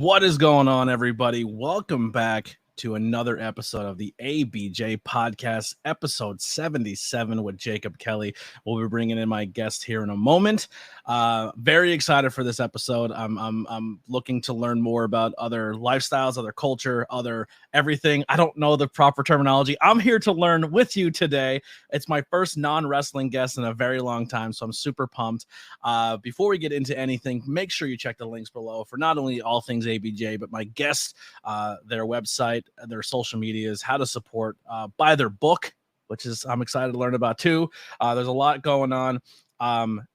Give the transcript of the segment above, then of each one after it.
What is going on, everybody? Welcome back to another episode of the ABJ Podcast, episode 77 with Jacob Kelley. We'll be bringing in my guest here in a moment. Very excited for this episode. I'm looking to learn more about other lifestyles, other culture, other everything. I don't know the proper terminology. I'm here to learn with you today. It's my first non-wrestling guest in a very long time, so I'm super pumped. Before we get into anything, make sure you check the links below for not only all things ABJ, but my guests, their website, their social medias, how to support, buy their book, which is I'm excited to learn about too. There's a lot going on.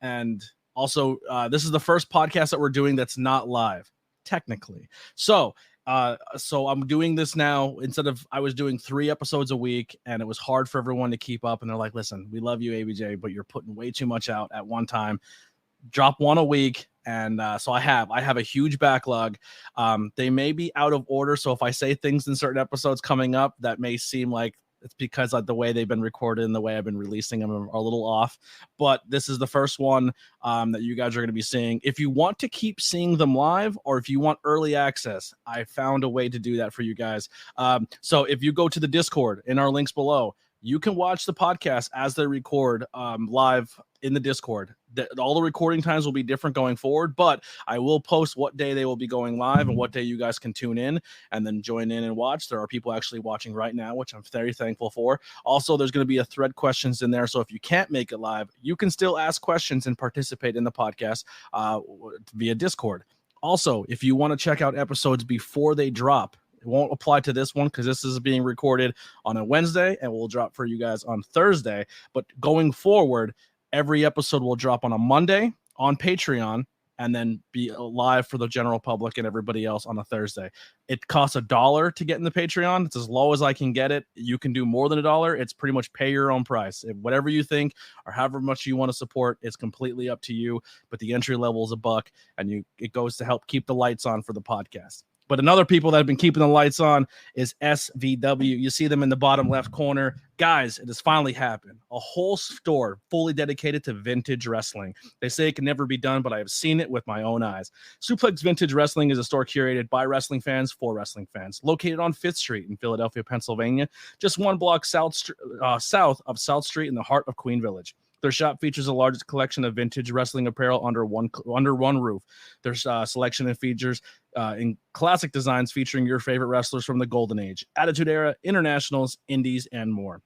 And also, this is the first podcast that we're doing that's not live, technically. So I'm doing this now instead of I was doing 3 episodes a week, and it was hard for everyone to keep up. And they're like, listen, we love you, ABJ, but you're putting way too much out at one time. Drop one a week. And so I have a huge backlog. They may be out of order. So if I say things in certain episodes coming up, that may seem like it's because of the way they've been recorded and the way I've been releasing them are a little off. But this is the first one that you guys are going to be seeing. If you want to keep seeing them live, or if you want early access, I found a way to do that for you guys. So if you go to the Discord in our links below, you can watch the podcast as they record live in the Discord. All the recording times will be different going forward, but I will post what day they will be going live and what day you guys can tune in and then join in and watch. There are people actually watching right now, which I'm very thankful for. Also, there's going to be a thread questions in there, so if you can't make it live, you can still ask questions and participate in the podcast via Discord. Also, if you want to check out episodes before they drop, it won't apply to this one because this is being recorded on a Wednesday and will drop for you guys on Thursday. But going forward, every episode will drop on a Monday on Patreon and then be live for the general public and everybody else on a Thursday. It costs $1 to get in the Patreon. It's as low as I can get it. You can do more than $1. It's pretty much pay your own price. Whatever you think or however much you want to support, it's completely up to you. But the entry level is $1, and it goes to help keep the lights on for the podcast. But another people that have been keeping the lights on is SVW. You see them in the bottom left corner. Guys, it has finally happened. A whole store fully dedicated to vintage wrestling. They say it can never be done, but I have seen it with my own eyes. Suplex Vintage Wrestling is a store curated by wrestling fans for wrestling fans. Located on 5th Street in Philadelphia, Pennsylvania, just 1 block south of South Street in the heart of Queen Village. Their shop features the largest collection of vintage wrestling apparel under one roof. Their selection and features in classic designs featuring your favorite wrestlers from the Golden Age, Attitude Era, Internationals, Indies, and more.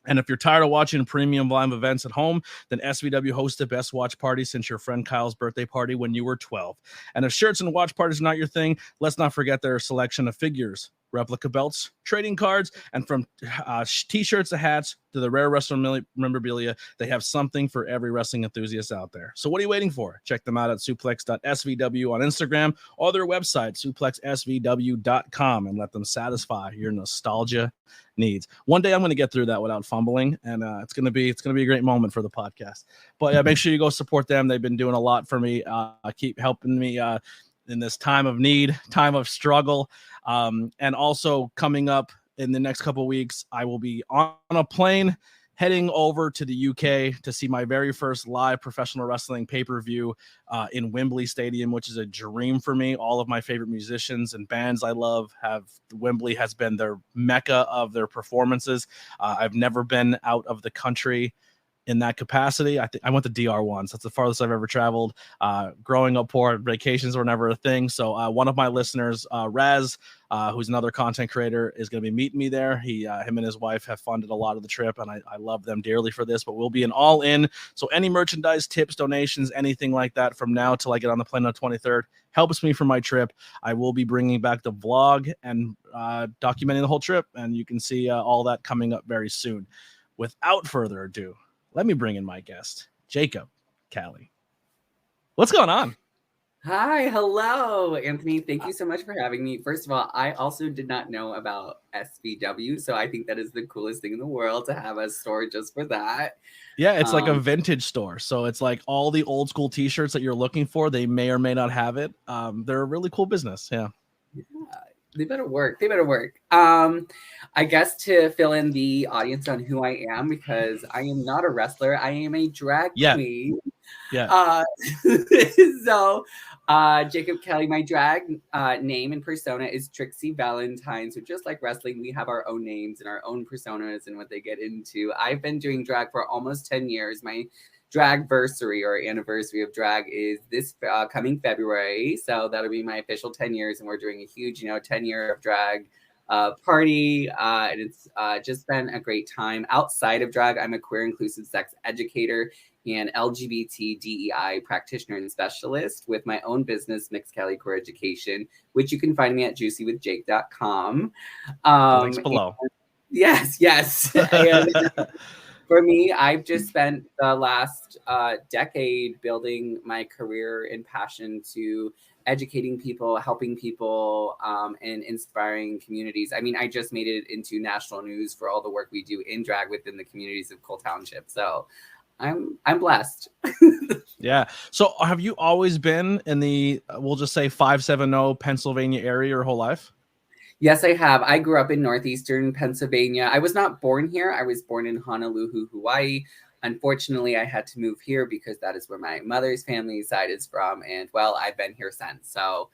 And if you're tired of watching premium live events at home, then SVW hosts the best watch party since your friend Kyle's birthday party when you were 12. And if shirts and watch parties are not your thing, let's not forget their selection of figures, replica belts, trading cards, and from t-shirts to hats to the rare wrestling memorabilia, they have something for every wrestling enthusiast out there. So what are you waiting for? Check them out at suplex.svw on Instagram or their website, suplexsvw.com, and let them satisfy your nostalgia needs. One day I'm going to get through that without fumbling, and it's going to be a great moment for the podcast. But yeah, make sure you go support them. They've been doing a lot for me. Keep helping me in this time of need, time of struggle. And also coming up in the next couple of weeks, I will be on a plane heading over to the UK to see my very first live professional wrestling pay-per-view in Wembley Stadium, which is a dream for me. All of my favorite musicians and bands I love Wembley has been their mecca of their performances. I've never been out of the country in that capacity. I went to DR once. That's the farthest I've ever traveled. Growing up poor, vacations were never a thing. So one of my listeners, Raz, who's another content creator, is going to be meeting me there. Him and his wife have funded a lot of the trip, and I love them dearly for this, but we'll be an all-in. So any merchandise, tips, donations, anything like that from now till I get on the plane on the 23rd helps me for my trip. I will be bringing back the vlog and documenting the whole trip, and you can see all that coming up very soon. Without further ado, let me bring in my guest, Jacob Kelley. What's going on? Hi, hello, Anthony. Thank you so much for having me. First of all, I also did not know about SVW, so I think that is the coolest thing in the world to have a store just for that. Yeah, it's like a vintage store. So it's like all the old school t-shirts that you're looking for, they may or may not have it. They're a really cool business. Yeah. They better work. I guess to fill in the audience on who I am, because I am not a wrestler. I am a drag queen. Yeah. So Jacob Kelley, my drag name and persona is Trixie Valentine. So just like wrestling, we have our own names and our own personas and what they get into. I've been doing drag for almost 10 years. My dragversary or anniversary of drag is this coming February. So that'll be my official 10 years. And we're doing a huge, 10-year of drag party. And it's just been a great time. Outside of drag, I'm a queer inclusive sex educator and LGBT DEI practitioner and specialist with my own business, Mixed Kelley Queer Education, which you can find me at juicywithjake.com. Links below. Yes. And for me, I've just spent the last decade building my career and passion to educating people, helping people, and inspiring communities. I mean, I just made it into national news for all the work we do in drag within the communities of Cole Township. So I'm blessed. Yeah. So have you always been in the, we'll just say 570 Pennsylvania area your whole life? Yes, I have. I grew up in northeastern Pennsylvania. I was not born here. I was born in Honolulu, Hawaii. Unfortunately, I had to move here because that is where my mother's family side is from. And well, I've been here since. So,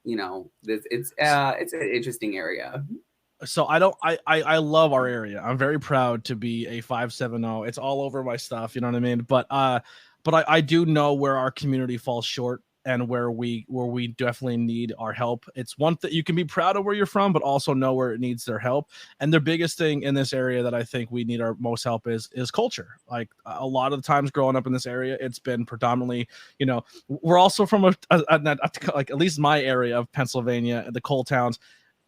it's an interesting area. So I love our area. I'm very proud to be a 570. It's all over my stuff. You know what I mean? But I do know where our community falls short and where we definitely need our help. It's one that you can be proud of where you're from, but also know where it needs their help. And the biggest thing in this area that I think we need our most help is culture. Like a lot of the times growing up in this area, it's been predominantly, we're also from like at least my area of Pennsylvania, the coal towns.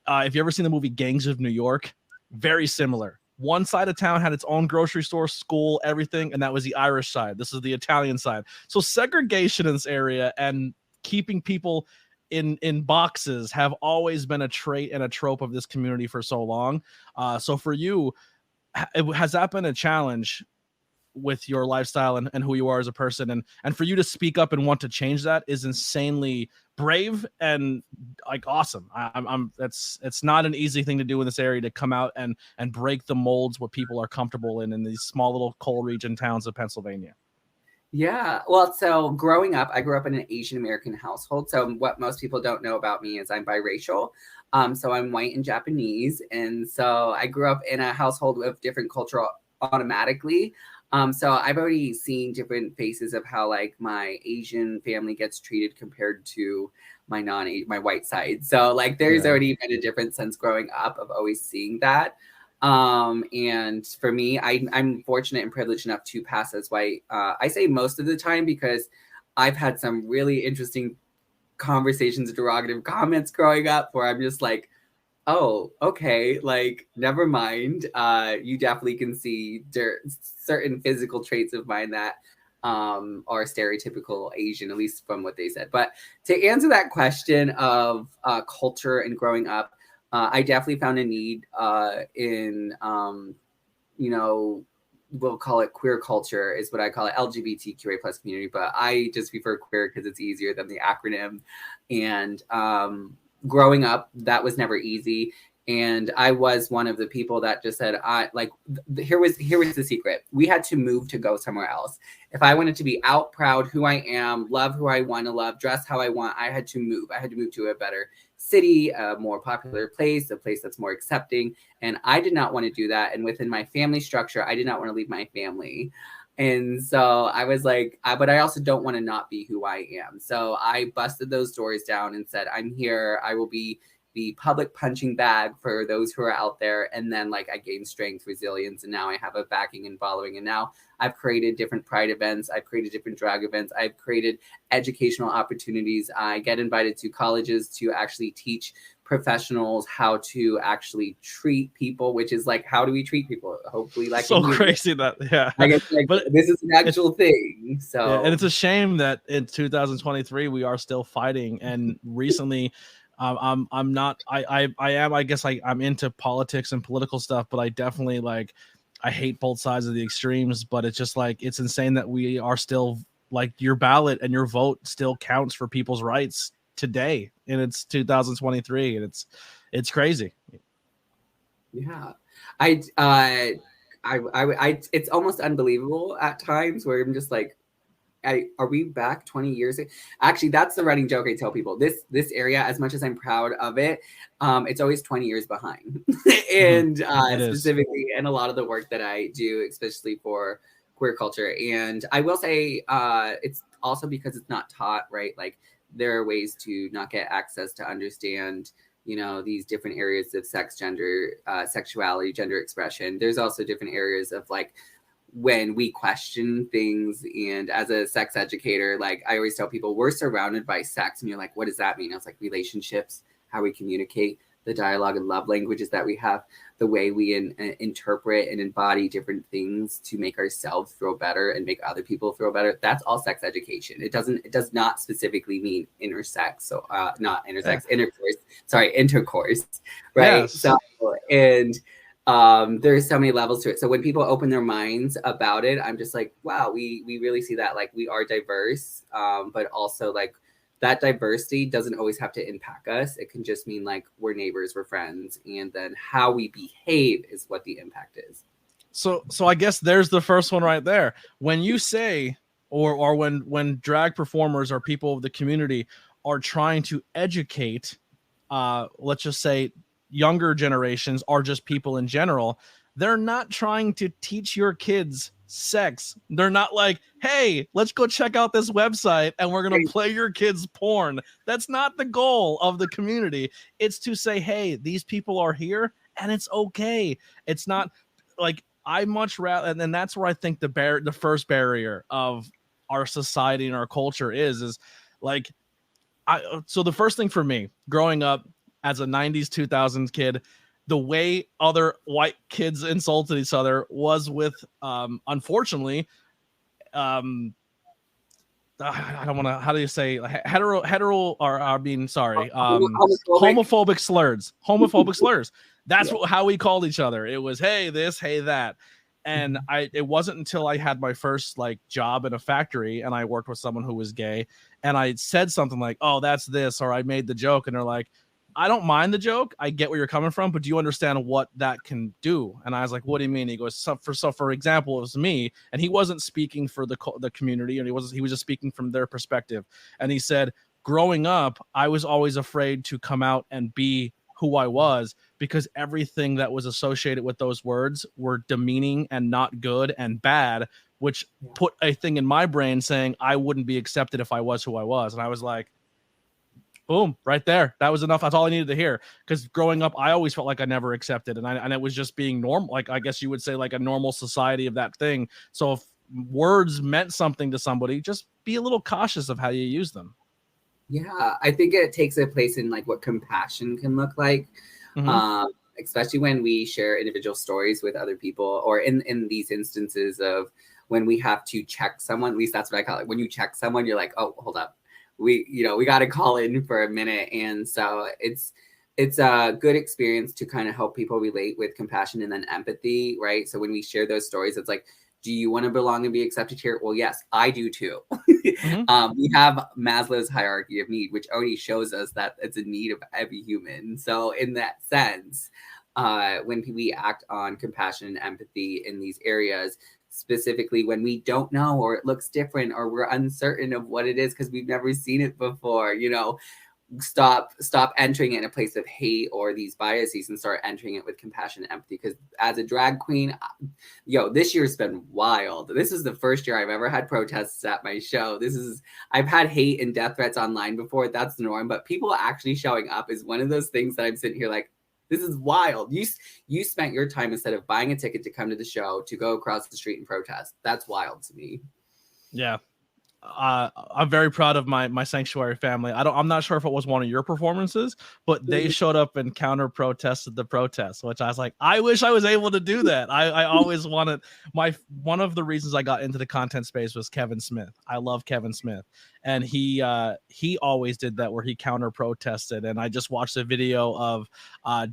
If you ever seen the movie Gangs of New York, very similar. One side of town had its own grocery store, school, everything, and that was the Irish side. This is the Italian side. So segregation in this area and keeping people in boxes have always been a trait and a trope of this community for so long. So for you, has that been a challenge with your lifestyle and who you are as a person, and for you to speak up and want to change that is insanely brave and like awesome. It's not an easy thing to do in this area, to come out and break the molds what people are comfortable in these small little coal region towns of Pennsylvania. Yeah. Well, so growing up, I grew up in an Asian American household. So what most people don't know about me is I'm biracial. So I'm white and Japanese. And so I grew up in a household with different culture automatically. So I've already seen different faces of how like my Asian family gets treated compared to my my white side. So like there's already been a different sense growing up of always seeing that. And for me, I'm fortunate and privileged enough to pass as white. I say most of the time because I've had some really interesting conversations, derogative comments growing up where I'm just like, oh, okay, like, never mind. You definitely can see certain physical traits of mine that are stereotypical Asian, at least from what they said. But to answer that question of culture and growing up, I definitely found a need in, we'll call it queer culture is what I call it, LGBTQA plus community, but I just prefer queer because it's easier than the acronym. And growing up, that was never easy. And I was one of the people that just said, here was the secret. We had to move to go somewhere else. If I wanted to be out proud who I am, love who I want to love, dress how I want, I had to move. I had to move to a better city, a more popular place, a place that's more accepting. And I did not want to do that. And within my family structure, I did not want to leave my family. And so I was like, but I also don't want to not be who I am. So I busted those doors down and said, I'm here. I will be the public punching bag for those who are out there. And then I gained strength, resilience, and now I have a backing and following. And now I've created different pride events. I've created different drag events. I've created educational opportunities. I get invited to colleges to actually teach professionals how to actually treat people, which is how do we treat people? Hopefully, so crazy that but this is an actual thing. So yeah, and it's a shame that in 2023 we are still fighting. And recently, I'm not. I am. I guess I'm into politics and political stuff, but I definitely I hate both sides of the extremes. But it's just it's insane that we are still your ballot and your vote still counts for people's rights today, and it's 2023, and it's crazy. Yeah, I it's almost unbelievable at times where I'm just are we back 20 years? Actually, that's the running joke I tell people. This area, as much as I'm proud of it, it's always 20 years behind. And specifically, and a lot of the work that I do, especially for queer culture. And I will say it's also because it's not taught, right? Like there are ways to not get access to understand, you know, these different areas of sex, gender, sexuality, gender expression. There's also different areas of like when we question things. And as a sex educator, like I always tell people, we're surrounded by sex. And you're like, what does that mean? I was like, relationships, how we communicate, the dialogue and love languages that we have, the way we interpret and embody different things to make ourselves feel better and make other people feel better. That's all sex education. It does not specifically mean intersex. So not intersex, intercourse. Sorry, intercourse. Right. Yes. So and there's so many levels to it. So when people open their minds about it, I'm just like, wow, we really see that like we are diverse, but also like that diversity doesn't always have to impact us. It can just mean like we're neighbors, we're friends, and then how we behave is what the impact is. So I guess there's the first one right there. When you say, or when drag performers or people of the community are trying to educate, let's just say younger generations or just people in general, they're not trying to teach your kids sex. They're not like, hey, let's go check out this website and we're going to play your kids porn. That's not the goal of the community. It's to say, hey, these people are here and it's okay. It's not like I much rather, and then that's where I think the first barrier of our society and our culture is like, so the first thing for me growing up as a 90s, 2000s kid, the way other white kids insulted each other was with, unfortunately, I don't want to, how do you say hetero or I mean, sorry, homophobic slurs. That's how we called each other. It was, hey, this, hey, that. And it wasn't until I had my first like job in a factory and I worked with someone who was gay and I said something like, oh, that's this, or I made the joke. And they're like, I don't mind the joke. I get where you're coming from, but do you understand what that can do? And I was like, what do you mean? He goes, for example, it was me, and he wasn't speaking for the community, and he was just speaking from their perspective. And he said, growing up, I was always afraid to come out and be who I was because everything that was associated with those words were demeaning and not good and bad, which put a thing in my brain saying I wouldn't be accepted if I was who I was. And I was like, boom, right there. That was enough. That's all I needed to hear. Because growing up, I always felt like I never accepted. And it was just being normal. Like, I guess you would say like a normal society of that thing. So if words meant something to somebody, just be a little cautious of how you use them. Yeah, I think it takes a place in like what compassion can look like. Especially when we share individual stories with other people, or in these instances of when we have to check someone. At least that's what I call it. When you check someone, you're like, oh, hold up. We got to call in for a minute. And so it's a good experience to kind of help people relate with compassion and then empathy, right? So when we share those stories, it's like, do you want to belong and be accepted here? Well, yes, I do too. We have Maslow's hierarchy of need, which already shows us that it's a need of every human. So in that sense, when we act on compassion and empathy in these areas, specifically when we don't know, or it looks different, or we're uncertain of what it is because we've never seen it before, stop entering it in a place of hate or these biases and start entering it with compassion and empathy. Because as a drag queen, this year's been wild. This is the first year I've ever had protests at my show. I've had hate and death threats online before. That's the norm, but people actually showing up is one of those things that I'm sitting here like, this is wild. You spent your time, instead of buying a ticket to come to the show, to go across the street and protest. That's wild to me. Yeah. I'm very proud of my sanctuary family. I'm not sure if it was one of your performances, but they showed up and counter protested the protest, which I was like, I wish I was able to do that. I always wanted one of the reasons I got into the content space was Kevin Smith. I love Kevin Smith. And he always did that where he counter protested. And I just watched a video of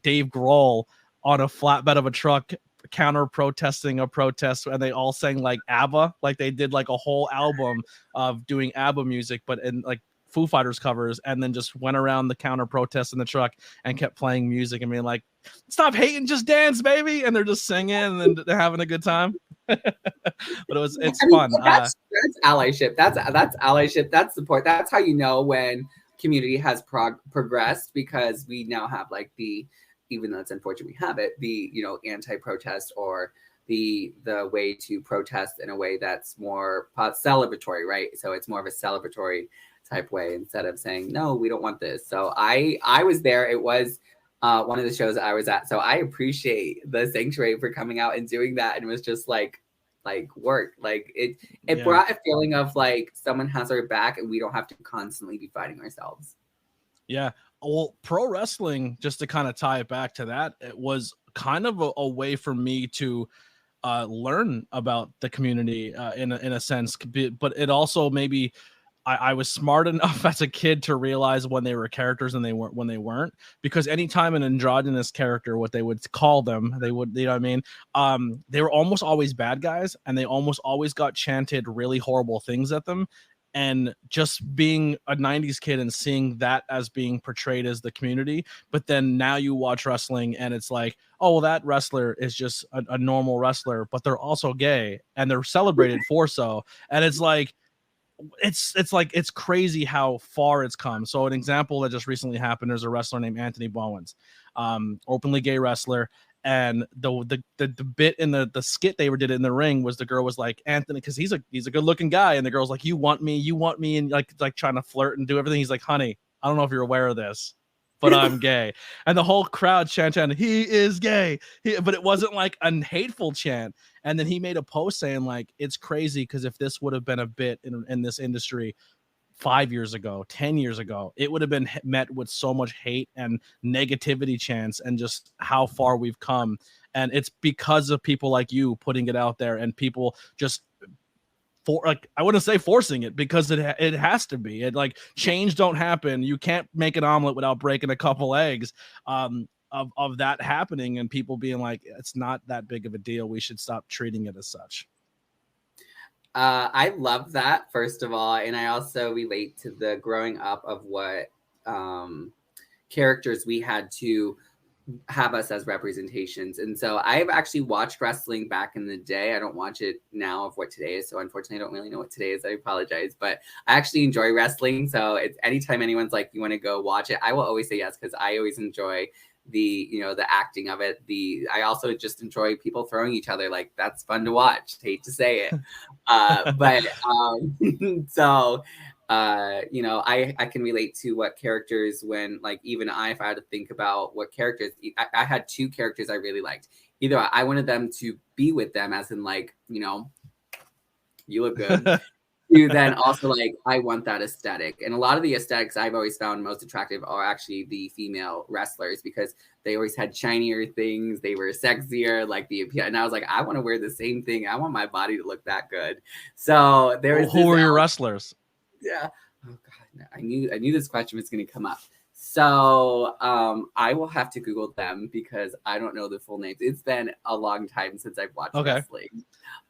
Dave Grohl on a flatbed of a truck counter protesting a protest, and they all sang like ABBA, like they did like a whole album of doing ABBA music, but in like Foo Fighters covers and then just went around the counter protesting the truck and kept playing music and being like, stop hating, just dance, baby. And they're just singing and then they're having a good time. But it's fun. That's allyship. That's allyship. That's support. That's how you know when community has progressed, because we now have like even though it's unfortunate we have it, the anti-protest or the way to protest in a way that's more celebratory, right? So it's more of a celebratory type way instead of saying, no, we don't want this. So I was there. It was one of the shows that I was at. So I appreciate the Sanctuary for coming out and doing that. And it was just like work. Like it brought a feeling of like someone has our back and we don't have to constantly be fighting ourselves. Yeah. Well, pro wrestling, just to kind of tie it back to that, it was kind of a way for me to learn about the community in a sense, but it also maybe I was smart enough as a kid to realize when they were characters and when they weren't, because anytime an androgynous character, what they would call them, they would, you know what I mean? They were almost always bad guys and they almost always got chanted really horrible things at them. And just being a 90s kid and seeing that as being portrayed as the community. But then now you watch wrestling and it's like, oh, well, that wrestler is just a normal wrestler, but they're also gay and they're celebrated for so. And it's like, it's crazy how far it's come. So an example that just recently happened, there's a wrestler named Anthony Bowens, openly gay wrestler. And the bit in the skit they did in the ring was the girl was like, Anthony, because he's a good looking guy, and the girl's like, you want me, and like trying to flirt and do everything. He's like, honey, I don't know if you're aware of this, but I'm gay. And the whole crowd chanted, he is gay. But it wasn't like a hateful chant. And then he made a post saying like, it's crazy because if this would have been a bit in this industry 5 years ago, 10 years ago, it would have been met with so much hate and negativity chants, and just how far we've come. And it's because of people like you putting it out there and people just I wouldn't say forcing it, because it has to be. It like change don't happen. You can't make an omelet without breaking a couple eggs. Of that happening and people being like, it's not that big of a deal. We should stop treating it as such. I love that, first of all. And I also relate to the growing up of what characters we had to have us as representations. And so I've actually watched wrestling back in the day. I don't watch it now of what today is. So unfortunately, I don't really know what today is. I apologize. But I actually enjoy wrestling. So it's anytime anyone's like, you want to go watch it, I will always say yes, because I always enjoy the acting of it. I also just enjoy people throwing each other. Like, that's fun to watch. Hate to say it. So I can relate to what characters, when like even if I had to think about what characters, I had two characters I really liked. Either I wanted them to be with them, as in like, you look good. To then also like, I want that aesthetic. And a lot of the aesthetics I've always found most attractive are actually the female wrestlers, because they always had shinier things. They were sexier, like and I was like, I want to wear the same thing. I want my body to look that good. So there was who were your wrestlers? Yeah. Oh God, I knew this question was going to come up. So I will have to Google them because I don't know the full names. It's been a long time since I've watched wrestling.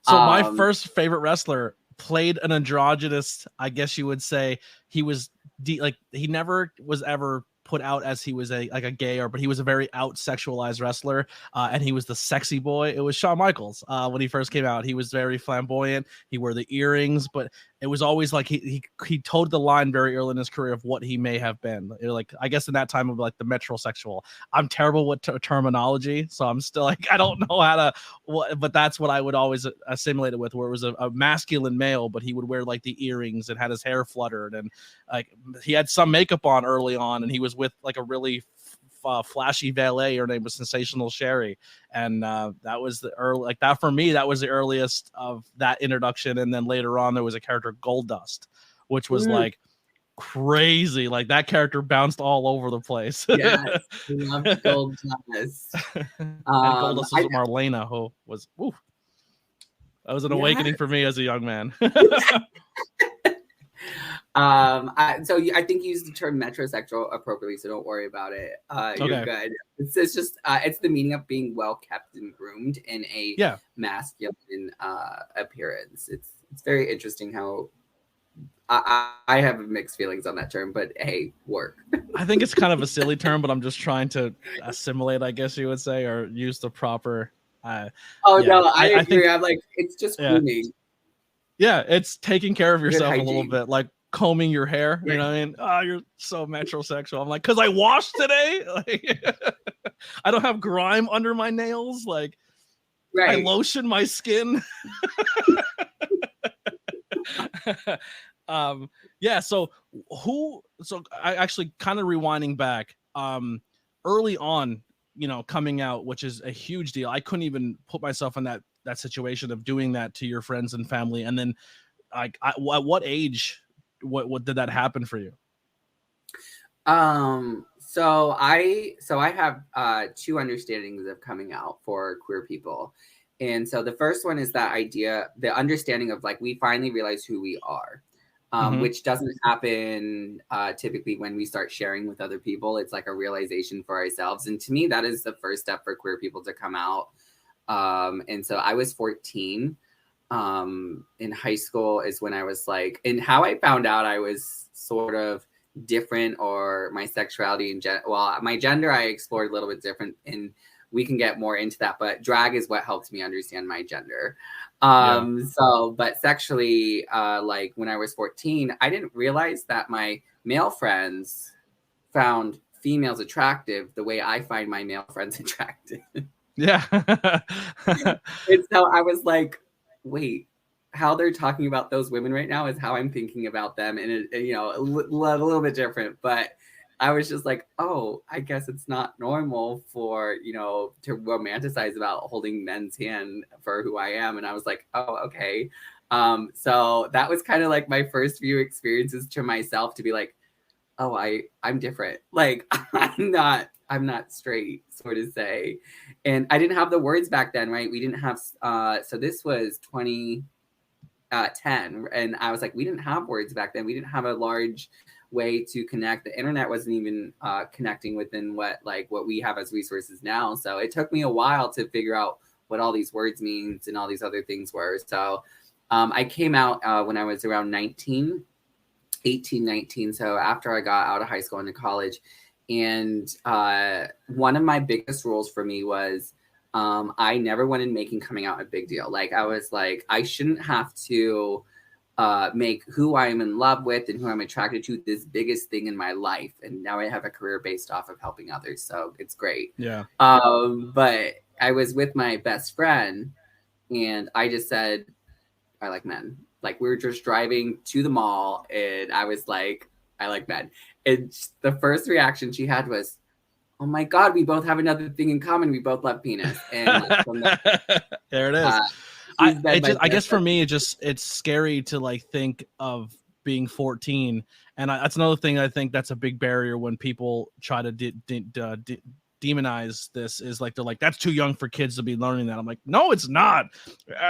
So my first favorite wrestler played an androgynous, I guess you would say. He was he never was ever put out as he was a gay, but he was a very out sexualized wrestler, and he was the sexy boy. It was Shawn Michaels. When he first came out, he was very flamboyant. He wore the earrings, but it was always like he toed the line very early in his career of what he may have been. Like, I guess in that time of like the metrosexual. I'm terrible with terminology, so I'm still like, I don't know how to. But that's what I would always assimilate it with, where it was a masculine male, but he would wear like the earrings and had his hair fluttered, and like he had some makeup on early on, and he was with like a really flashy valet. Her name was Sensational Sherry, and that was the early, like that for me, that was the earliest of that introduction. And then later on there was a character, Goldust, which was like crazy. Like that character bounced all over the place. Yes, I love Goldust. And Goldust was Marlena, who was that was an awakening for me as a young man. So I think you used the term metrosexual appropriately, so don't worry about it. You're good. It's just it's the meaning of being well kept and groomed in a masculine appearance. It's very interesting how I have mixed feelings on that term, but hey, work. I think it's kind of a silly term, but I'm just trying to assimilate, I guess you would say, or use the proper. Oh Yeah, no, I agree. I think I'm like, it's just yeah, grooming. yeah, it's taking care of Good yourself a little hygiene. bit, like combing your hair. You Right. know what I mean? Oh, you're so metrosexual. I'm like, because I washed today. Like, I don't have grime under my nails. Like, I Right. lotion my skin. Yeah, so I actually kind of rewinding back, early on, coming out, which is a huge deal. I couldn't even put myself in that situation of doing that to your friends and family. And then like, at what age, what did that happen for you? So I have two understandings of coming out for queer people. And so the first one is that idea, the understanding of like, we finally realize who we are. Which doesn't happen typically when we start sharing with other people. It's like a realization for ourselves. And to me, that is the first step for queer people to come out. And so I was 14 in high school is when I was like, and how I found out I was sort of different, or my sexuality and my gender I explored a little bit different, and we can get more into that, but drag is what helped me understand my gender. But sexually, like when I was 14, I didn't realize that my male friends found females attractive the way I find my male friends attractive. Yeah. And so I was like, wait, how they're talking about those women right now is how I'm thinking about them. And a little bit different, but I was just like, oh, I guess it's not normal for, to romanticize about holding men's hand for who I am. And I was like, oh, okay. So that was kind of like my first few experiences to myself to be like, oh, I'm different. Like, I'm not straight, sort of say. And I didn't have the words back then, right? We didn't have, so this was 2010. And I was like, we didn't have words back then. We didn't have a large way to connect. The internet wasn't even connecting within what we have as resources now. So it took me a while to figure out what all these words means and all these other things were. So I came out when I was around 18, 19. So after I got out of high school into college. And one of my biggest rules for me was I never wanted making coming out a big deal. Like, I was like, I shouldn't have to make who I'm in love with and who I'm attracted to this biggest thing in my life. And now I have a career based off of helping others. So it's great. Yeah. But I was with my best friend and I just said, I like men. Like, we were just driving to the mall and I was like, I like men. And the first reaction she had was, oh my God, we both have another thing in common. We both love penis. And there it is. I guess for me, it's scary to like think of being 14. And that's another thing I think that's a big barrier when people try to demonize this, is like, they're like, that's too young for kids to be learning that. I'm like, no, it's not.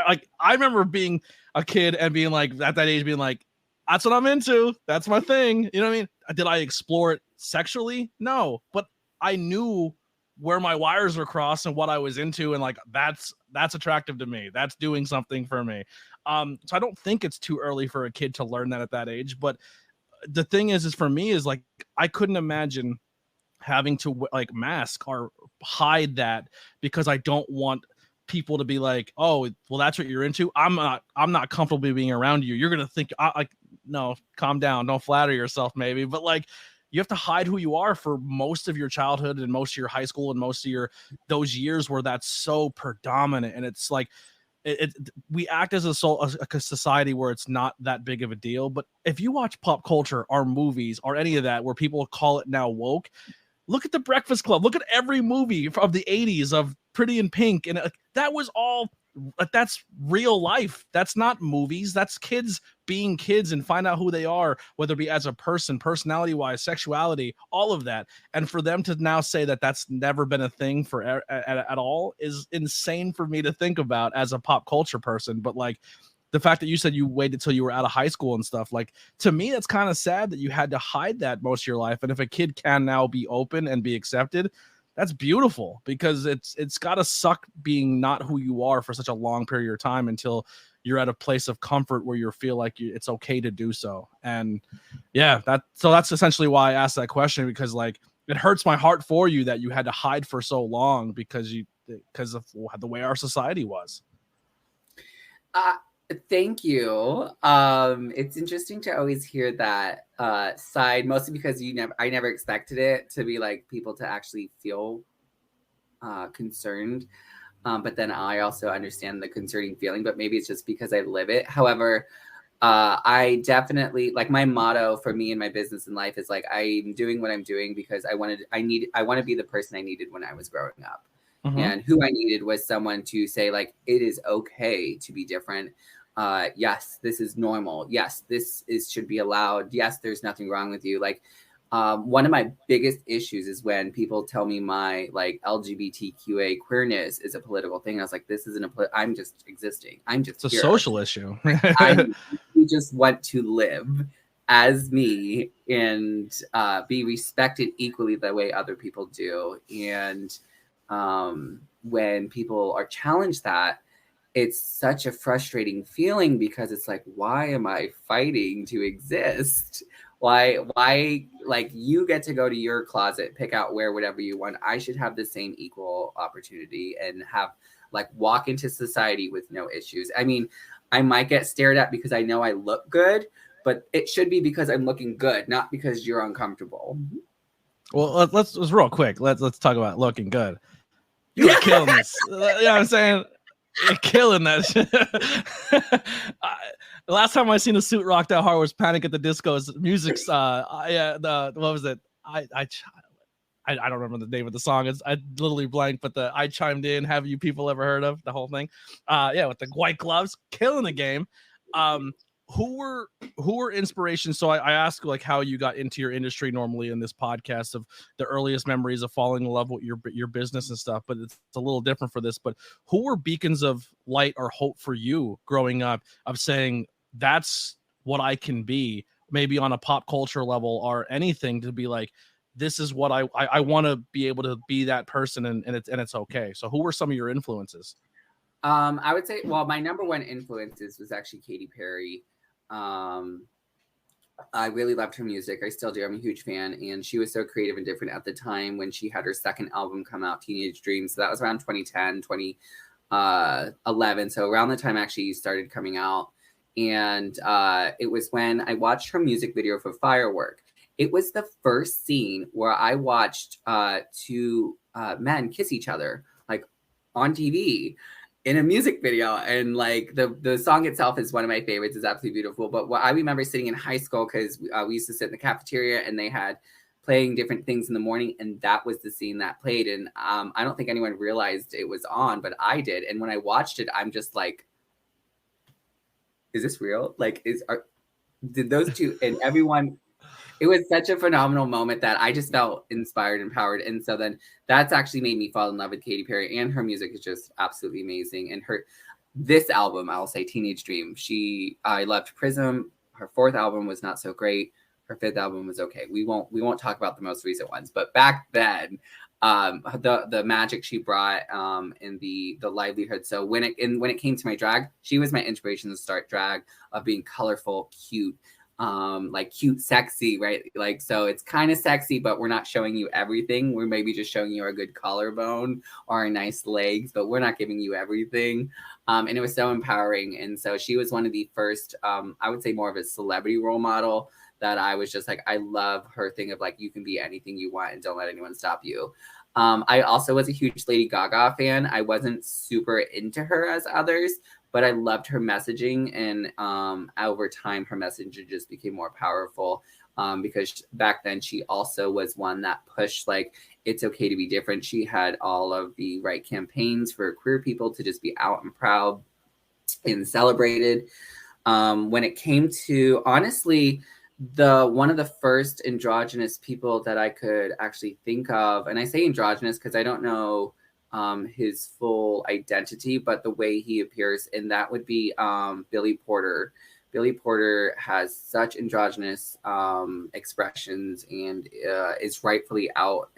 Like, I remember being a kid and being like, at that age, being like, that's what I'm into. That's my thing. You know what I mean? Did I explore it sexually? No, but I knew where my wires were crossed and what I was into. And like, that's attractive to me. That's doing something for me. So I don't think it's too early for a kid to learn that at that age. But the thing is for me is like, I couldn't imagine having to like mask or hide that because I don't want people to be like, oh, well, that's what you're into. I'm not comfortable being around you. You're going to think like, no, calm down. Don't flatter yourself maybe. But like, you have to hide who you are for most of your childhood and most of your high school and most of those years where that's so predominant. And it's like, we act as a society where it's not that big of a deal. But if you watch pop culture or movies or any of that, where people call it now woke, look at The Breakfast Club. Look at every movie of the 80s of Pretty in Pink. And that was all, that's real life. That's not movies. That's kids being kids and find out who they are, whether it be as a person, personality wise, sexuality, all of that. And for them to now say that that's never been a thing for at all is insane for me to think about as a pop culture person. But like, the fact that you said you waited till you were out of high school and stuff, like, to me, it's kind of sad that you had to hide that most of your life. And if a kid can now be open and be accepted, that's beautiful, because it's got to suck being not who you are for such a long period of time until you're at a place of comfort where you feel like it's okay to do so. And yeah, that's essentially why I asked that question, because like it hurts my heart for you that you had to hide for so long because of the way our society was. Thank you. It's interesting to always hear that side, mostly because I never expected it to be like people to actually feel concerned. But then I also understand the concerning feeling, but maybe it's just because I live it. However, I definitely, like, my motto for me in my business and life is like, I'm doing what I'm doing because I want to be the person I needed when I was growing up. Mm-hmm. And who I needed was someone to say, like, it is okay to be different. Yes, this is normal. Yes, should be allowed. Yes, there's nothing wrong with you. Like, one of my biggest issues is when people tell me my like LGBTQA queerness is a political thing. I was like, this isn't I'm just existing. It's a social issue. I just want to live as me and be respected equally the way other people do. And when people are challenged that, it's such a frustrating feeling because it's like, why am I fighting to exist? Why, like, you get to go to your closet, pick out, wear whatever you want. I should have the same equal opportunity and have, like, walk into society with no issues. I mean, I might get stared at because I know I look good, but it should be because I'm looking good, not because you're uncomfortable. Well, let's real quick. Let's talk about looking good. You're killing this. You know what I'm saying? You're killing that shit. The last time I seen a suit rock that hard was Panic at the Disco's music's. What was it? I don't remember the name of the song. I literally blank, but I chimed in. Have you people ever heard of the whole thing? With the white gloves, killing the game. Who were inspirations? So I ask like how you got into your industry normally in this podcast of the earliest memories of falling in love with your business and stuff, but it's a little different for this. But who were beacons of light or hope for you growing up of saying that's what I can be, maybe on a pop culture level or anything, to be like, this is what I want to be able to be that person and it's okay. So who were some of your influences? I would say, well, my number one influences was actually Katy Perry. I really loved her music. I still do. I'm a huge fan. And she was so creative and different at the time when she had her second album come out, Teenage Dream. So that was around 2010, 2011. So around the time actually started coming out. And it was when I watched her music video for Firework. It was the first scene where I watched two men kiss each other, like, on TV. In a music video, and like the song itself is one of my favorites. It's absolutely beautiful. But what I remember sitting in high school, because we used to sit in the cafeteria and they had playing different things in the morning, and that was the scene that played. And I don't think anyone realized it was on, but I did. And when I watched it, I'm just like, is this real? Like, did those two and everyone? It was such a phenomenal moment that I just felt inspired, empowered. And so then that's actually made me fall in love with Katy Perry, and her music is just absolutely amazing. And this album, I'll say Teenage Dream, I loved Prism. Her fourth album was not so great. Her fifth album was okay. We won't talk about the most recent ones, but back then, the magic she brought in the livelihood. So when it came to my drag, she was my inspiration to start drag, of being colorful, cute, like cute, sexy, right? Like, so it's kind of sexy, but we're not showing you everything. We're maybe just showing you a good collarbone or a nice legs, but we're not giving you everything. And it was so empowering. And so she was one of the first, I would say more of a celebrity role model that I was just like, I love her thing of like, you can be anything you want and don't let anyone stop you. I also was a huge Lady Gaga fan. I wasn't super into her as others, but I loved her messaging, and over time, her messaging just became more powerful because back then she also was one that pushed like, it's okay to be different. She had all of the right campaigns for queer people to just be out and proud and celebrated. When it came to, honestly, one of the first androgynous people that I could actually think of, and I say androgynous because I don't know his full identity, but the way he appears, and that would be Billy Porter. Billy Porter has such androgynous expressions and is rightfully out.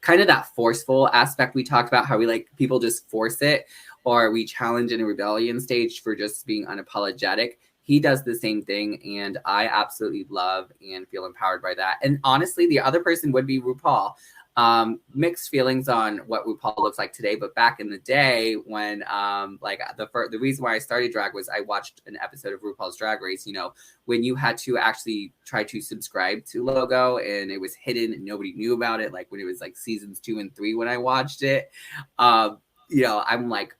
Kind of that forceful aspect we talked about, how we like people just force it, or we challenge in a rebellion stage for just being unapologetic. He does the same thing, and I absolutely love and feel empowered by that. And honestly, the other person would be RuPaul. Mixed feelings on what RuPaul looks like today, but back in the day when like the reason why I started drag was I watched an episode of RuPaul's Drag Race, you know, when you had to actually try to subscribe to logo and it was hidden and nobody knew about it, like when it was like seasons 2 and 3 when I watched it. You know, I'm like,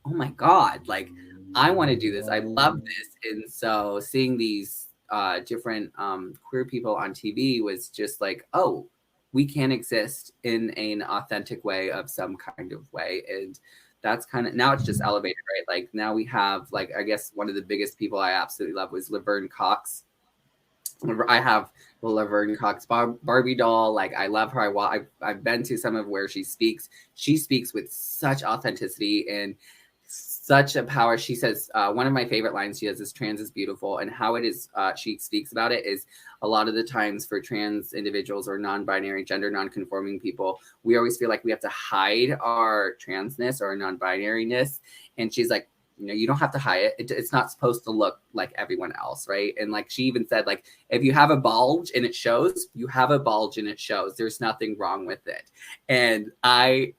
oh my God, like I want to do this. I love this. And so seeing these different queer people on TV was just like, oh, we can exist in an authentic way of some kind of way. And that's kind of, now it's just elevated, right? Like now we have, like, I guess one of the biggest people I absolutely love was Laverne Cox. I have the Laverne Cox Barbie doll. Like I love her. I've been to some of where she speaks. She speaks with such authenticity and such a power. She says, one of my favorite lines she has is trans is beautiful. And how it is, she speaks about it is a lot of the times for trans individuals or non-binary, gender non-conforming people, we always feel like we have to hide our transness or non-binariness. And she's like, you know, you don't have to hide it. It's not supposed to look like everyone else, right? And like she even said, like, if you have a bulge and it shows, you have a bulge and it shows. There's nothing wrong with it. And I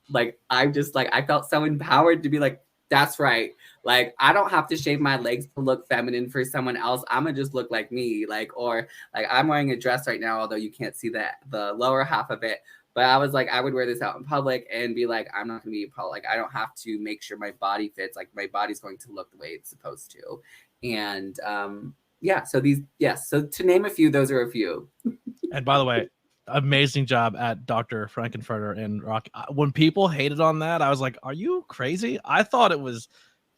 felt so empowered to be like, that's right. Like, I don't have to shave my legs to look feminine for someone else. I'm gonna just look like me. Like, or like I'm wearing a dress right now, although you can't see the lower half of it. But I was like, I would wear this out in public and be like, I'm not going to be in public. I don't have to make sure my body fits. Like my body's going to look the way it's supposed to. And so to name a few, those are a few. And by the way, amazing job at Dr. Frankenfurter and Rock. When people hated on that, I was like, are you crazy? I thought it was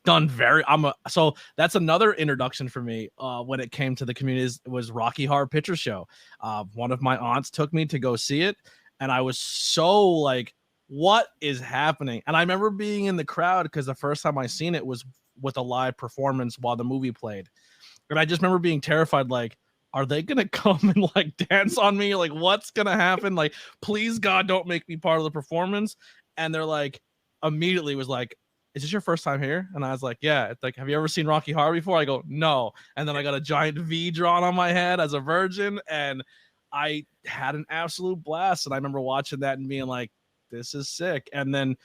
done very, so that's another introduction for me when it came to the communities. It was Rocky Horror Picture Show. One of my aunts took me to go see it. And I was so like, what is happening? And I remember being in the crowd because the first time I seen it was with a live performance while the movie played. And I just remember being terrified, like, are they going to come and like dance on me? Like, what's going to happen? Like, please, God, don't make me part of the performance. And they're like, immediately was like, is this your first time here? And I was like, yeah. It's like, have you ever seen Rocky Horror before? I go, no. And then I got a giant V drawn on my head as a virgin. And I had an absolute blast. And I remember watching that and being like, this is sick. And then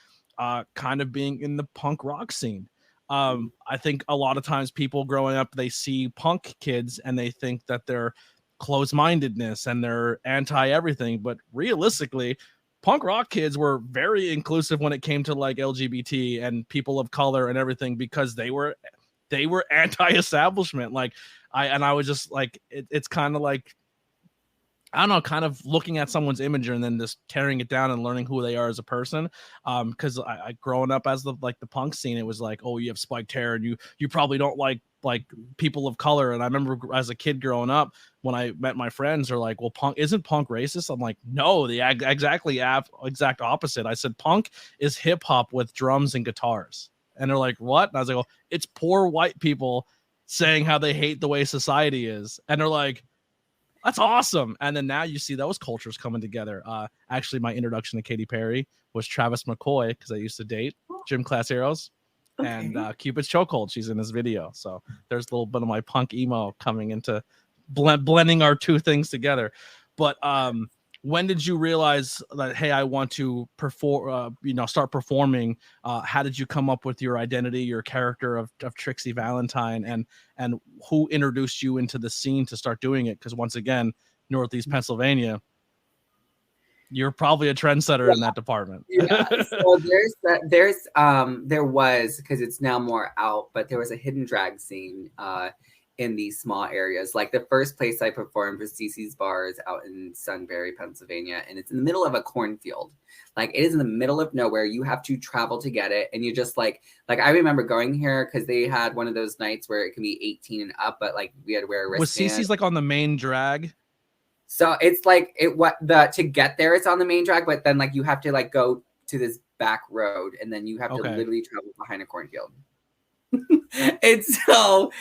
kind of being in the punk rock scene. I think a lot of times people growing up, they see punk kids and they think that they're closed-mindedness and they're anti-everything. But realistically, punk rock kids were very inclusive when it came to like LGBT and people of color and everything, because they were anti-establishment. Like I was just like, it's kind of like, I don't know, kind of looking at someone's image and then just tearing it down and learning who they are as a person. Because I growing up as the punk scene, it was like, oh, you have spiked hair and you probably don't like people of color. And I remember as a kid growing up, when I met my friends, they're like, well, isn't punk racist? I'm like, no, the exact opposite. I said, punk is hip hop with drums and guitars. And they're like, what? And I was like, well, it's poor white people saying how they hate the way society is. And they're like, that's awesome. And then now you see those cultures coming together. Actually, my introduction to Katy Perry was Travis McCoy, because I used to date Gym Class Heroes. Okay. And Cupid's Chokehold, she's in this video. So there's a little bit of my punk emo coming into blending our two things together. But when did you realize that, hey, I want to perform, start performing? How did you come up with your identity, your character of Trixie Valentine, and who introduced you into the scene to start doing it? Because once again, Northeast Pennsylvania, you're probably a trendsetter in that department. Yeah. So there was, because it's now more out, but there was a hidden drag scene in these small areas. Like the first place I performed was CC's Bars out in Sunbury, Pennsylvania. And it's in the middle of a cornfield. Like it is in the middle of nowhere. You have to travel to get it. And you just like I remember going here because they had one of those nights where it can be 18 and up, but like we had to wear a wristband. Was CC's like on the main drag? So it's like to get there, it's on the main drag, but then like you have to like go to this back road and then you have to literally travel behind a cornfield. And so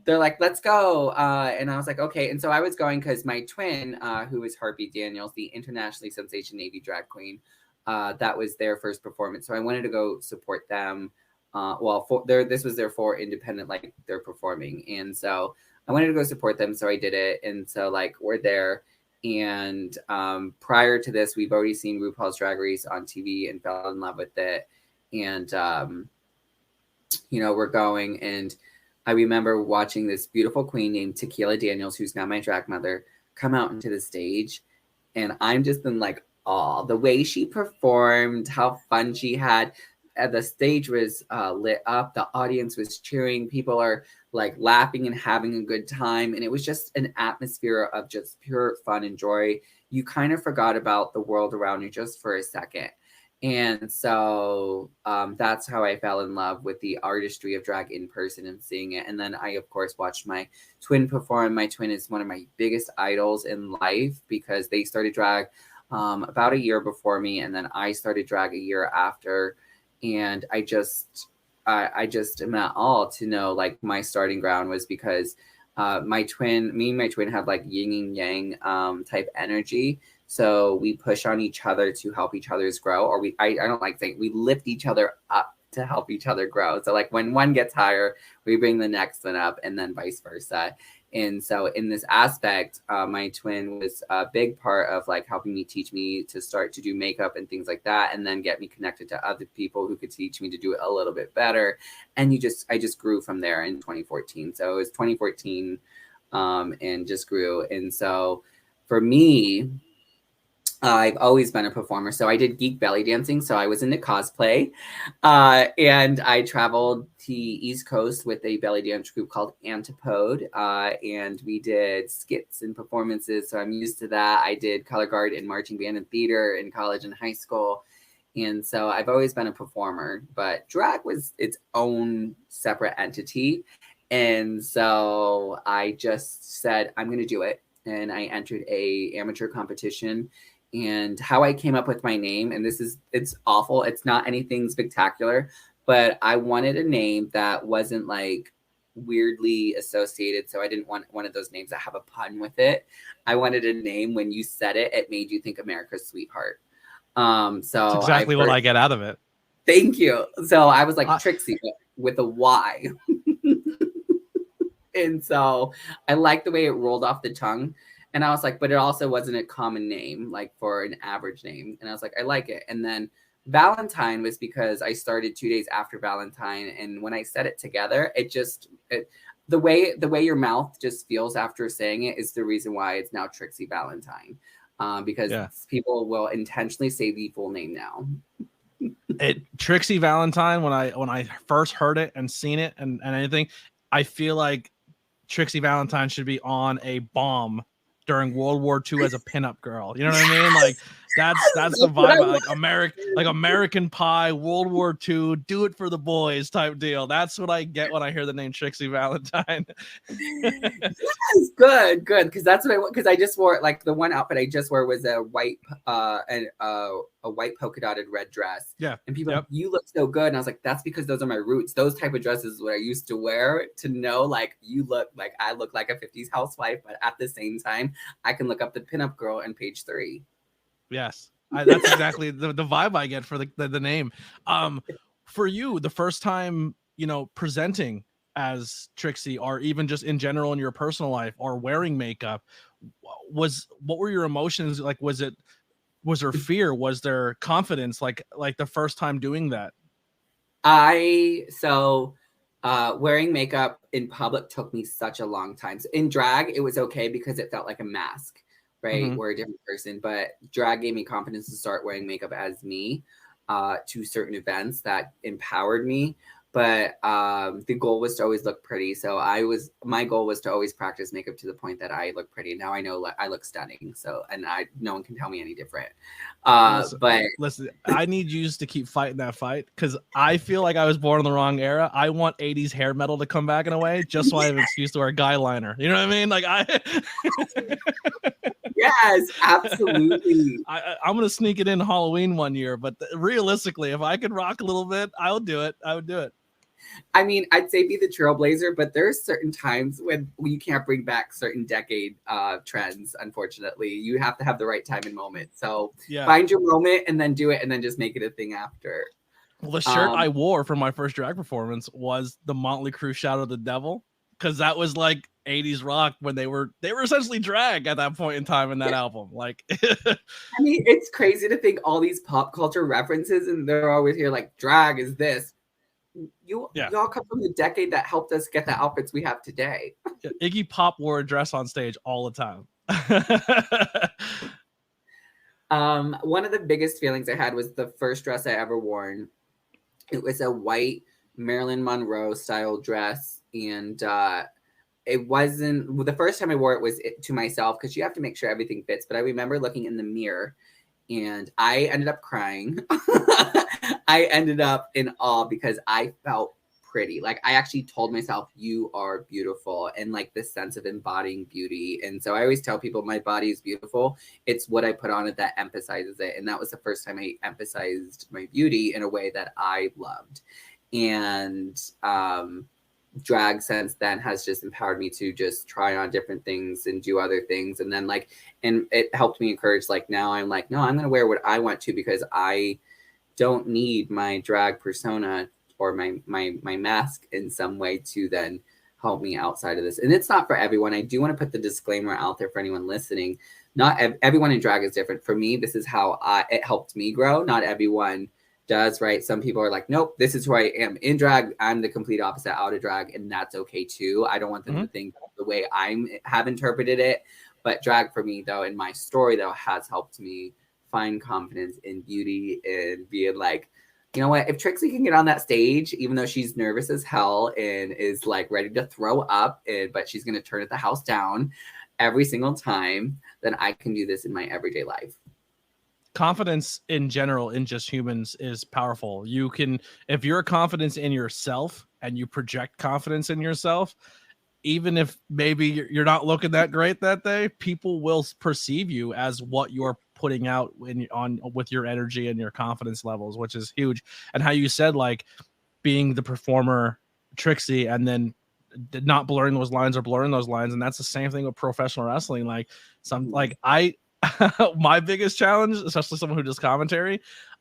they're like, let's go. And I was like, okay. And so I was going because my twin, who is Harpy Daniels, the internationally sensation Navy drag queen, that was their first performance. So I wanted to go support them. This was their 4 independent, like they're performing. And so I wanted to go support them. So I did it. And so like we're there. And prior to this, we've already seen RuPaul's Drag Race on TV and fell in love with it. And, we're going. And I remember watching this beautiful queen named Tequila Daniels, who's now my drag mother, come out into the stage. And I'm just in like awe. The way she performed, how fun she had. The stage was lit up. The audience was cheering. People are like laughing and having a good time. And it was just an atmosphere of just pure fun and joy. You kind of forgot about the world around you just for a second. And so that's how I fell in love with the artistry of drag in person and seeing it. And then I, of course, watched my twin perform. My twin is one of my biggest idols in life because they started drag about a year before me. And then I started drag a year after. And I just am at all to know like my starting ground was because me and my twin have like yin and yang type energy. So we push on each other to help each other's grow, or I don't like saying we lift each other up to help each other grow. So like when one gets higher, we bring the next one up and then vice versa. And so in this aspect, my twin was a big part of like helping me teach me to start to do makeup and things like that. And then get me connected to other people who could teach me to do it a little bit better. And I just grew from there in 2014. So it was 2014 and just grew. And so for me, I've always been a performer. So I did geek belly dancing. So I was into cosplay. And I traveled to the East Coast with a belly dance group called Antipode. And we did skits and performances. So I'm used to that. I did color guard and marching band and theater in college and high school. And so I've always been a performer. But drag was its own separate entity. And so I just said, I'm going to do it. And I entered a amateur competition. And how I came up with my name, and it's awful. It's not anything spectacular, but I wanted a name that wasn't like weirdly associated. So I didn't want one of those names that have a pun with it. I wanted a name when you said it, it made you think America's Sweetheart. So that's exactly what I get out of it. Thank you. So I was like Trixie with a Y. And so I liked the way it rolled off the tongue. And I was like, but it also wasn't a common name, like for an average name. And I was like, I like it. And then Valentine was because I started 2 days after Valentine. And when I said it together, the way your mouth just feels after saying it is the reason why it's now Trixie Valentine. Because people will intentionally say the full name now. Trixie Valentine, when I first heard it and seen it and anything, I feel like Trixie Valentine should be on a bomb during World War II as a pinup girl. You know what I mean? Like that's the vibe. Like American Pie, World War II, do it for the boys type deal. That's what I get when I hear the name Trixie Valentine. Yes, good. Because that's what because I just wore like the one outfit I just wore was a white a white polka dotted red dress. Yeah. And people like, you look so good. And I was like, that's because those are my roots. Those type of dresses is what I used to wear to know like you look like I look like a 50s housewife, but at the same time, I can look up the pinup girl on page 3. Yes. That's exactly the vibe I get for the name. For you, the first time, presenting as Trixie, or even just in general in your personal life, or wearing makeup, what were your emotions? Like, was there fear? Was there confidence? Like the first time doing that? Wearing makeup in public took me such a long time. So in drag, it was okay because it felt like a mask, right? Mm-hmm. We're a different person, but drag gave me confidence to start wearing makeup as me to certain events that empowered me. But the goal was to always look pretty. So my goal was to always practice makeup to the point that I look pretty. Now I know I look stunning. So, and no one can tell me any different. Listen, I need you to keep fighting that fight because I feel like I was born in the wrong era. I want 80s hair metal to come back in a way, just so I have an excuse to wear a guy liner. You know what I mean? Like Yes, absolutely. I'm gonna sneak it in Halloween one year, but realistically, if I could rock a little bit, I would do it. I mean, I'd say be the trailblazer, but there are certain times when you can't bring back certain decade trends, unfortunately. You have to have the right time and moment. So find your moment and then do it and then just make it a thing after. Well, the shirt I wore for my first drag performance was the Motley Crue Shadow of the Devil, because that was like 80s rock when they were essentially drag at that point in time in that album. Like, I mean, it's crazy to think all these pop culture references and they're always here like drag is this. You all come from the decade that helped us get the outfits we have today. Iggy Pop wore a dress on stage all the time. One of the biggest feelings I had was the first dress I ever worn. It was a white Marilyn Monroe style dress, and it wasn't the first time I wore it was to myself, because you have to make sure everything fits. But I remember looking in the mirror and I ended up crying. I ended up in awe because I felt pretty. Like, I actually told myself, you are beautiful, and like this sense of embodying beauty. And so I always tell people my body is beautiful. It's what I put on it that emphasizes it. And that was the first time I emphasized my beauty in a way that I loved. And drag since then has just empowered me to just try on different things and do other things. And then and it helped me encourage, like, now I'm like, no, I'm going to wear what I want to, because I don't need my drag persona or my mask in some way to then help me outside of this. And it's not for everyone. I do want to put the disclaimer out there for anyone listening. Not everyone in drag is different. For me, this is how it helped me grow. Not everyone does, right? Some people are like, nope, this is who I am in drag. I'm the complete opposite out of drag, and that's okay too. I don't want them to think the way I have interpreted it. But drag for me, though, in my story, though, has helped me find confidence in beauty and being like, you know what, if Trixie can get on that stage, even though she's nervous as hell and is like ready to throw up, but she's going to turn the house down every single time, then I can do this in my everyday life. Confidence in general in just humans is powerful. You can, if you're confident in yourself and you project confidence in yourself, even if maybe you're not looking that great that day, people will perceive you as what you're putting out with your energy and your confidence levels, which is huge. And how you said, like, being the performer Trixie and then not blurring those lines or blurring those lines. And that's the same thing with professional wrestling. Like, my biggest challenge, especially someone who does commentary,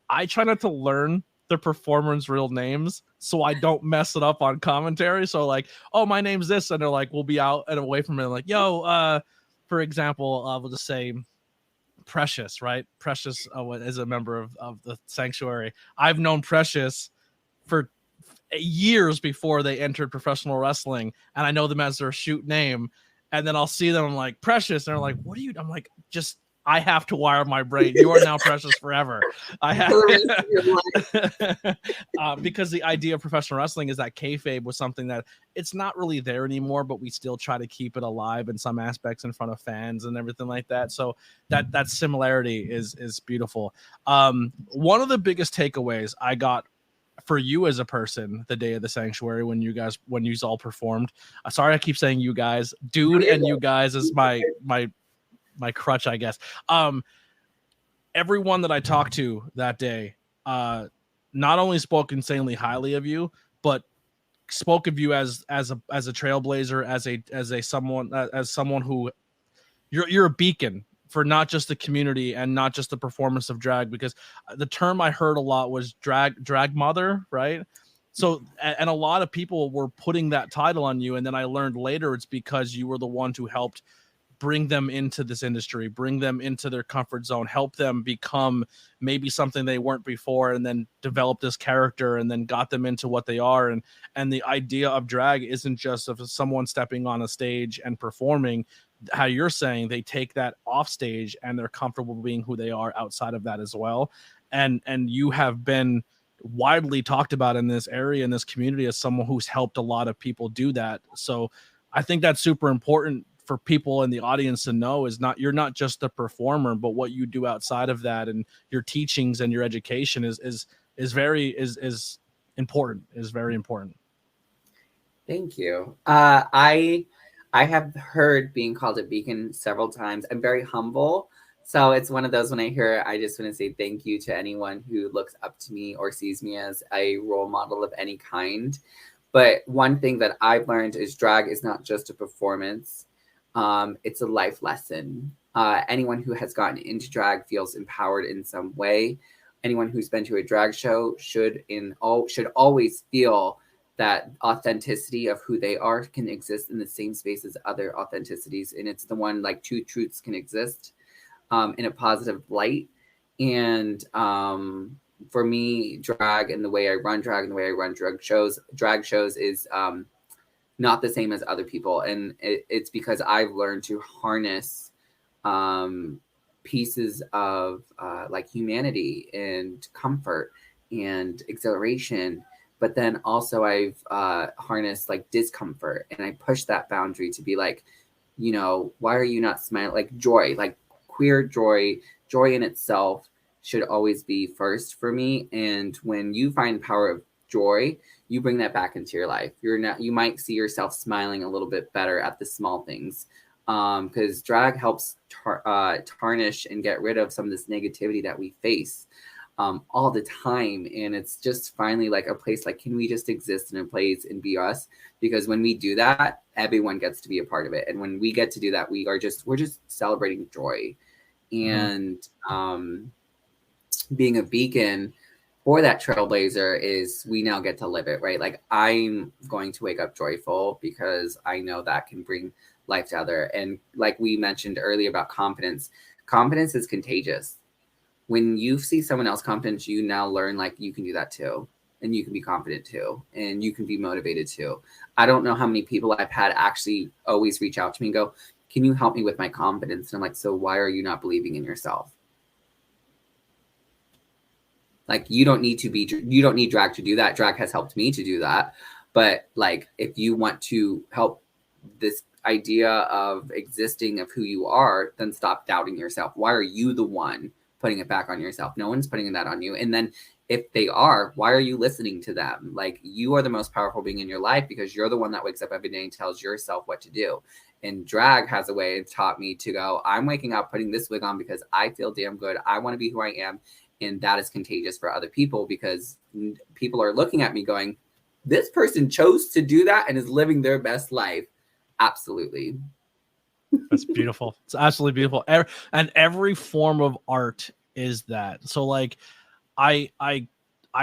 I try not to learn the performers' real names so I don't mess it up on commentary. So like, oh, my name's this, and they're like, we'll be out and away from it. Like, yo, for example, we'll just say Precious, right? Precious is a member of the Sanctuary. I've known Precious for years before they entered professional wrestling, and I know them as their shoot name. And then I'll see them, I'm like, Precious, and they're like, what are you? I'm like, just, I have to wire my brain. You are now Precious forever. I have because the idea of professional wrestling is that kayfabe was something that it's not really there anymore, but we still try to keep it alive in some aspects in front of fans and everything like that. So that similarity is beautiful. One of the biggest takeaways I got for you as a person the day of the Sanctuary, when you all performed, sorry I keep saying you guys, dude, and you guys is my crutch, I guess. Everyone that I talked to that day not only spoke insanely highly of you, but spoke of you as a trailblazer, as someone who you're a beacon for not just the community and not just the performance of drag, because the term I heard a lot was drag mother, right? So, and a lot of people were putting that title on you, and then I learned later it's because you were the one who helped bring them into this industry, bring them into their comfort zone, help them become maybe something they weren't before, and then develop this character and then got them into what they are. And the idea of drag isn't just of someone stepping on a stage and performing. How you're saying, they take that off stage and they're comfortable being who they are outside of that as well. And you have been widely talked about in this area, in this community, as someone who's helped a lot of people do that. So I think that's super important for people in the audience to know, is you're not just a performer, but what you do outside of that, and your teachings and your education is very important. Thank you. I have heard being called a beacon several times. I'm very humble. So it's one of those, when I hear it, I just want to say thank you to anyone who looks up to me or sees me as a role model of any kind. But one thing that I've learned is drag is not just a performance. It's a life lesson. Anyone who has gotten into drag feels empowered in some way. Anyone who's been to a drag show should always feel that authenticity of who they are can exist in the same space as other authenticities. And it's the one, like, two truths can exist in a positive light. And for me, drag and the way I run drag and the way I run drag shows is not the same as other people. And it's because I've learned to harness pieces of like humanity and comfort and exhilaration. But then also I've harnessed like discomfort, and I push that boundary to be like, you know, why are you not smiling? Like joy, like queer joy in itself should always be first for me. And when you find power of joy, you bring that back into your life. You might see yourself smiling a little bit better at the small things, because drag helps tarnish and get rid of some of this negativity that we face all the time. And it's just finally like a place like, can we just exist in a place and be us? Because when we do that, everyone gets to be a part of it. And when we get to do that, we're just celebrating joy. And being a beacon for that trailblazer is we now get to live it, right? Like, I'm going to wake up joyful because I know that can bring life to other. And like we mentioned earlier about confidence is contagious. When you see someone else confident, you now learn like you can do that too. And you can be confident too. And you can be motivated too. I don't know how many people I've had actually always reach out to me and go, can you help me with my confidence? And I'm like, so why are you not believing in yourself? Like, you don't need drag to do that. Drag has helped me to do that. But like, if you want to help this idea of existing of who you are, then stop doubting yourself. Why are you the one putting it back on yourself? No one's putting that on you. And then if they are, why are you listening to them? Like, you are the most powerful being in your life because you're the one that wakes up every day and tells yourself what to do. And drag has a way, it taught me to go, I'm waking up, putting this wig on because I feel damn good. I want to be who I am. And that is contagious for other people because people are looking at me going, this person chose to do that and is living their best life. Absolutely. That's beautiful. It's absolutely beautiful. And every form of art is that. So like, I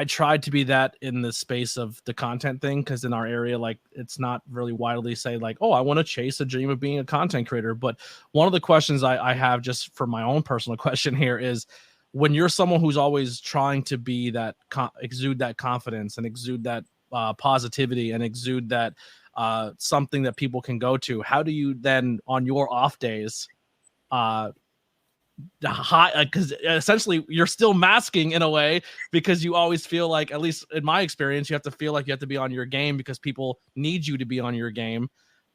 tried to be that in the space of the content thing, because in our area, like, it's not really widely say like, oh, I want to chase a dream of being a content creator. But one of the questions I have, just for my own personal question here, is when you're someone who's always trying to be that, exude that confidence and exude that positivity and exude that something that people can go to, how do you then on your off days because essentially you're still masking in a way, because you always feel like, at least in my experience, you have to feel like you have to be on your game because people need you to be on your game.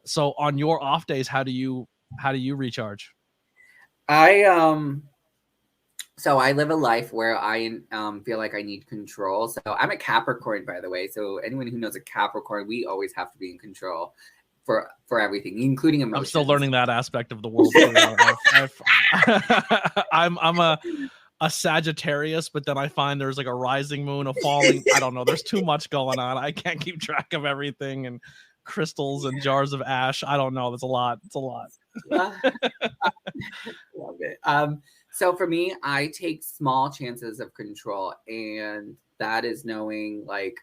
So on your off days, how do you recharge? So I live a life where I feel like I need control. So I'm a Capricorn, by the way. So anyone who knows a Capricorn, we always have to be in control for everything, including emotions. I'm still learning that aspect of the world too. I'm a Sagittarius, but then I find there's like a rising moon, a falling. I don't know. There's too much going on. I can't keep track of everything, and crystals and jars of ash. I don't know. That's a lot. It's a lot. Love it. So for me, I take small chances of control, and that is knowing like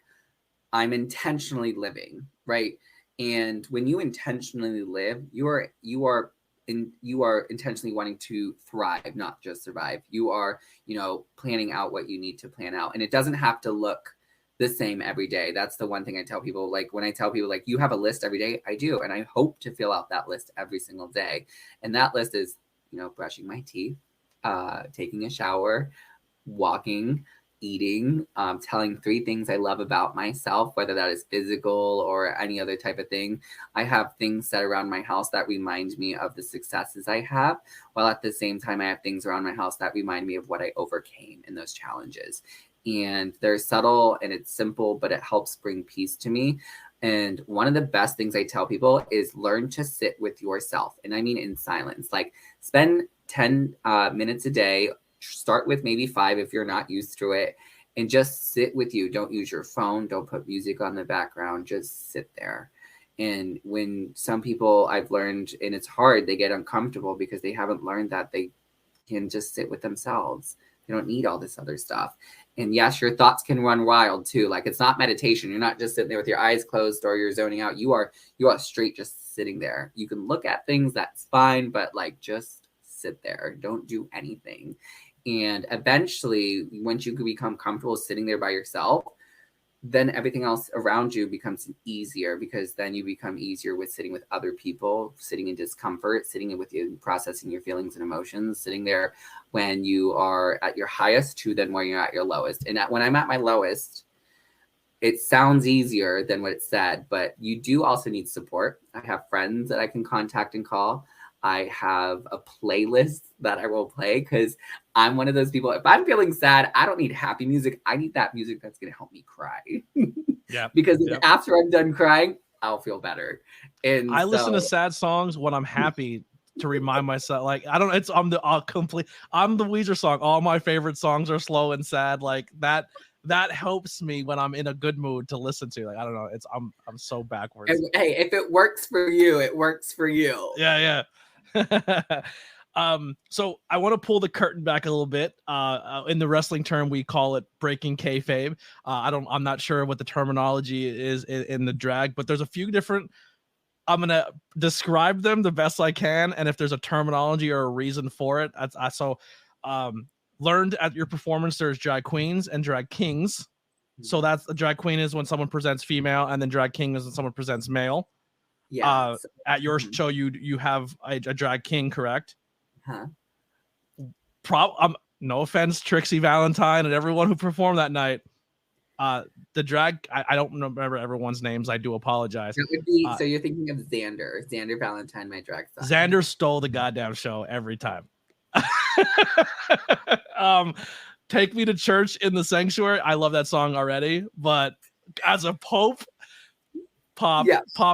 I'm intentionally living, right? And when you intentionally live, you are intentionally wanting to thrive, not just survive. You are, planning out what you need to plan out, and it doesn't have to look the same every day. That's the one thing I tell people. Like, when I tell people like, you have a list every day, I do, and I hope to fill out that list every single day. And that list is, brushing my teeth, taking a shower, walking, eating, telling 3 things I love about myself, whether that is physical or any other type of thing. I have things set around my house that remind me of the successes I have, while at the same time I have things around my house that remind me of what I overcame in those challenges. And they're subtle and it's simple, but it helps bring peace to me. And one of the best things I tell people is learn to sit with yourself. And I mean in silence. Like, spend 10 minutes a day. Start with maybe 5 if you're not used to it. and just sit with you. Don't use your phone. Don't put music on the background. Just sit there. And when some people I've learned, and it's hard, they get uncomfortable because they haven't learned that they can just sit with themselves. They don't need all this other stuff. And yes, your thoughts can run wild too. Like, it's not meditation. You're not just sitting there with your eyes closed or you're zoning out. You are straight just sitting there. You can look at things, that's fine, but like, just sit there. Don't do anything. And eventually, once you can become comfortable sitting there by yourself, then everything else around you becomes easier, because then you become easier with sitting with other people, sitting in discomfort, sitting with you, processing your feelings and emotions, sitting there when you are at your highest to then when you're at your lowest. And when I'm at my lowest, it sounds easier than what it said, but you do also need support. I have friends that I can contact and call. I have a playlist that I will play, because I'm one of those people. If I'm feeling sad, I don't need happy music. I need that music that's going to help me cry. Yeah. Because after I'm done crying, I'll feel better. And I listen to sad songs when I'm happy to remind myself. Like, I don't. I'm the Weezer song. All my favorite songs are slow and sad. Like that. That helps me when I'm in a good mood to listen to. Like, I don't know. I'm so backwards. And, hey, if it works for you, it works for you. Yeah. So I want to pull the curtain back a little bit. In the wrestling term, we call it breaking kayfabe. I'm not sure what the terminology is in the drag, but there's a few different. I'm gonna describe them the best I can, and if there's a terminology or a reason for it, learned at your performance, there's drag queens and drag kings. So that's a drag queen is when someone presents female, and then drag king is when someone presents male. Yeah. At your show, you have a drag king, correct? Huh. No offense, Trixie Valentine and everyone who performed that night. The drag, I don't remember everyone's names. I do apologize. That would be, so you're thinking of Xander Valentine, my drag son. Xander stole the goddamn show every time. Take Me to Church in the Sanctuary. I love that song already, but as a Pop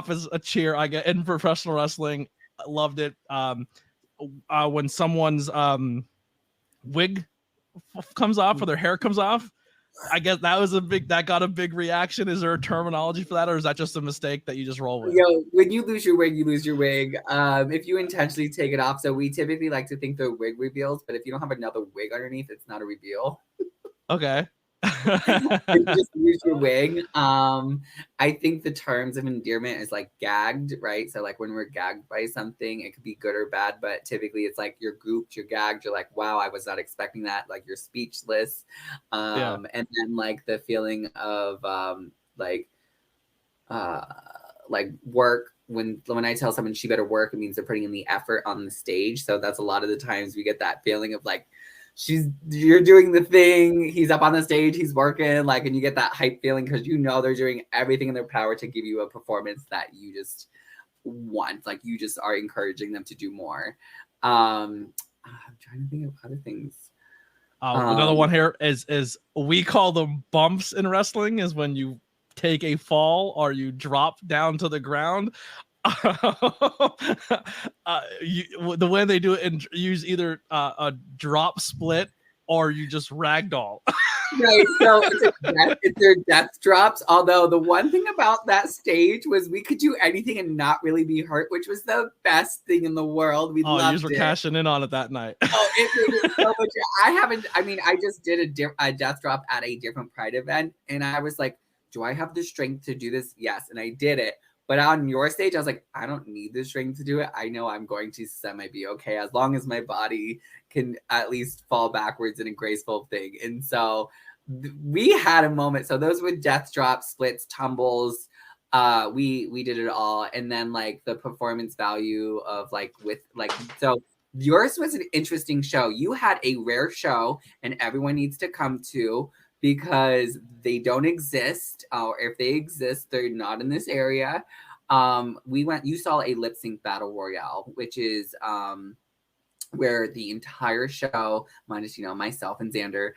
is a cheer I get in professional wrestling. I loved it. When someone's wig comes off or their hair comes off, I guess that got a big reaction. Is there a terminology for that, or is that just a mistake that you just roll with? When you lose your wig, you lose your wig. If you intentionally take it off, so we typically like to think they're wig reveals, but if you don't have another wig underneath, it's not a reveal. Okay. You just lose your wig. I think the terms of endearment is like gagged, right? So like when we're gagged by something, it could be good or bad, but typically it's like you're gooped, you're gagged, you're like, wow, I was not expecting that. Like you're speechless. And then like the feeling of like work. When I tell someone she better work, it means they're putting in the effort on the stage. So that's a lot of the times we get that feeling of like, you're doing the thing, he's up on the stage, he's working, like, and you get that hype feeling because you know they're doing everything in their power to give you a performance that you just want. Like you just are encouraging them to do more. I'm trying to think of other things. Another one here is we call them bumps in wrestling, is when you take a fall or you drop down to the ground. The way they do it and use either a drop split or you just ragdoll. Right, so it's their death drops. Although the one thing about that stage was we could do anything and not really be hurt, which was the best thing in the world. We loved you were cashing in on it that night. It was so much. I just did a death drop at a different Pride event, and I was like, do I have the strength to do this? Yes, and I did it. But on your stage, I was like, I don't need the strength to do it. I know I'm going to be okay as long as my body can at least fall backwards in a graceful thing. And so we had a moment. So those were death drops, splits, tumbles. We did it all. And then like the performance value of so yours was an interesting show. You had a rare show and everyone needs to come to, because they don't exist, or if they exist, they're not in this area. You saw a lip sync battle royale, which is where the entire show, minus, myself and Xander,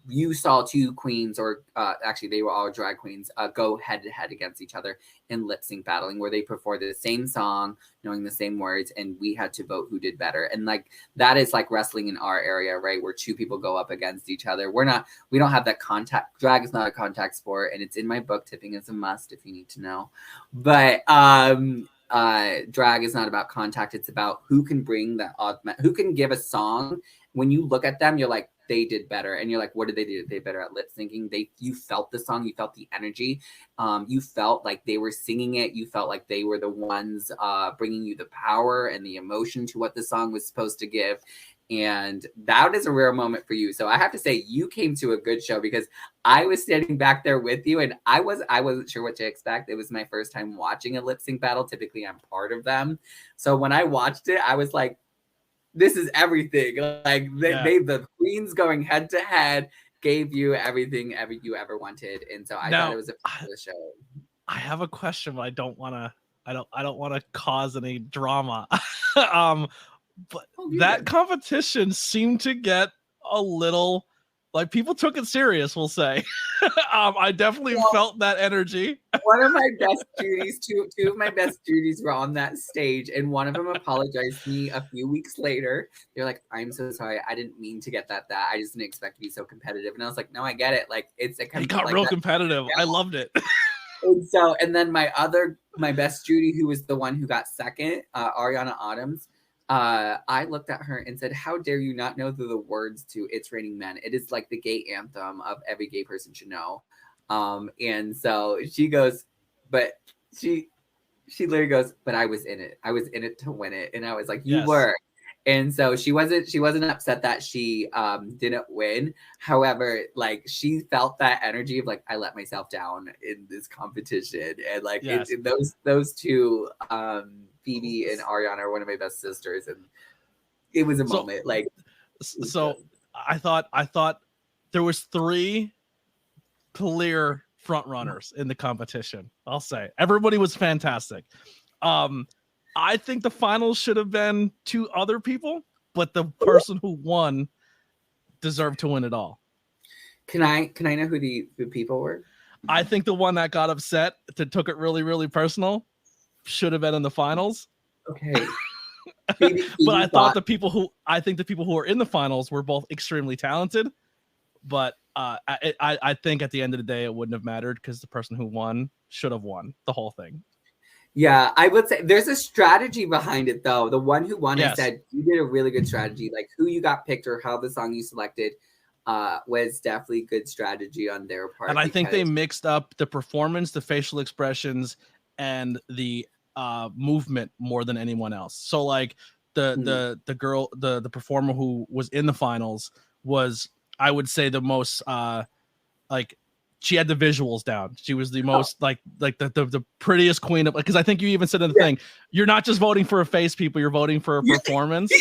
you saw two queens, or actually they were all drag queens, go head to head against each other in lip sync battling, where they performed the same song, knowing the same words, and we had to vote who did better. And like, that is like wrestling in our area, right? Where two people go up against each other. We don't have that contact. Drag is not a contact sport, and it's in my book. Tipping is a must if you need to know. But drag is not about contact. It's about who can bring that who can give a song. When you look at them, you're like, they did better. And you're like, what did they do? They better at lip syncing. You felt the song, you felt the energy. You felt like they were singing it. You felt like they were the ones bringing you the power and the emotion to what the song was supposed to give. And that is a rare moment for you. So I have to say, you came to a good show, because I was standing back there with you, and I wasn't sure what to expect. It was my first time watching a lip sync battle. Typically, I'm part of them. So when I watched it, I was like, this is everything. Like the queens going head to head gave you everything you ever wanted. And so I thought it was a fabulous show. I have a question, but I don't want to cause any drama. But that competition seemed to get a little, like, people took it serious, we'll say. I definitely felt that energy. One of my best Judies, two of my best Judies were on that stage, and one of them apologized to me a few weeks later. They're like, I'm so sorry. I didn't mean to get that. I just didn't expect to be so competitive. And I was like, no, I get it. Like, it got real competitive. Yeah. I loved it. And then my best Judy, who was the one who got second, Ariana Autumns, I looked at her and said, how dare you not know the words to It's Raining Men? It is like the gay anthem of every gay person should know. And so she goes, but she literally goes, but I was in it. I was in it to win it. And I was like, you were. And so she wasn't upset that she didn't win. However, like, she felt that energy of like, I let myself down in this competition. And like those two, Phoebe and Ariana, are one of my best sisters, and it was a moment. Like, so I thought there was 3 clear front runners in the competition. I'll say everybody was fantastic. I think the finals should have been 2 other people, but the person who won deserved to win it all. Can I know who the people were? I think the one that got upset, that took it really, really personal, should have been in the finals. Okay. But I thought the people who are in the finals were both extremely talented. But I think at the end of the day, it wouldn't have mattered, because the person who won should have won the whole thing. Yeah, I would say there's a strategy behind it, though. The one who won, I said, you did a really good strategy. Like, who you got picked or how the song you selected was definitely good strategy on their part. And I think they mixed up the performance, the facial expressions, and the movement more than anyone else. So like the girl, the performer who was in the finals was, I would say, the most like, she had the visuals down. She was the most like the prettiest queen of, because I think you even said in the thing, you're not just voting for a face, people, you're voting for a performance.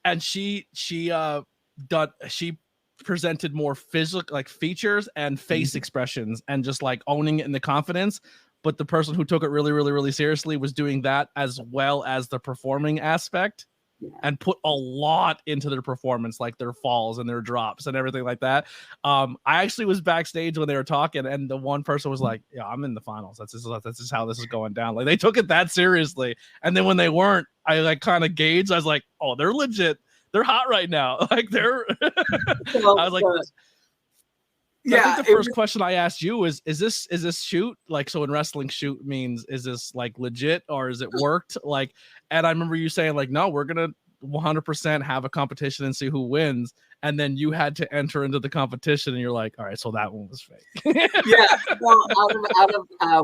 And she presented more physical, like, features and face expressions, and just like owning it in the confidence. But the person who took it really, really, really seriously was doing that as well as the performing aspect. And put a lot into their performance, like their falls and their drops and everything like that. I actually was backstage when they were talking, and the one person was like, yeah, I'm in the finals. That's just how this is going down. Like, they took it that seriously. And then when they weren't, I like kind of gauged. I was like, oh, they're legit. They're hot right now. Like, they're I was like, I think the first question I asked you is this shoot? Like, so in wrestling, shoot means, is this like legit, or is it worked? Like, and I remember you saying like, no, we're going to 100% have a competition and see who wins. And then you had to enter into the competition, and you're like, all right, so that one was fake. Yeah. Well,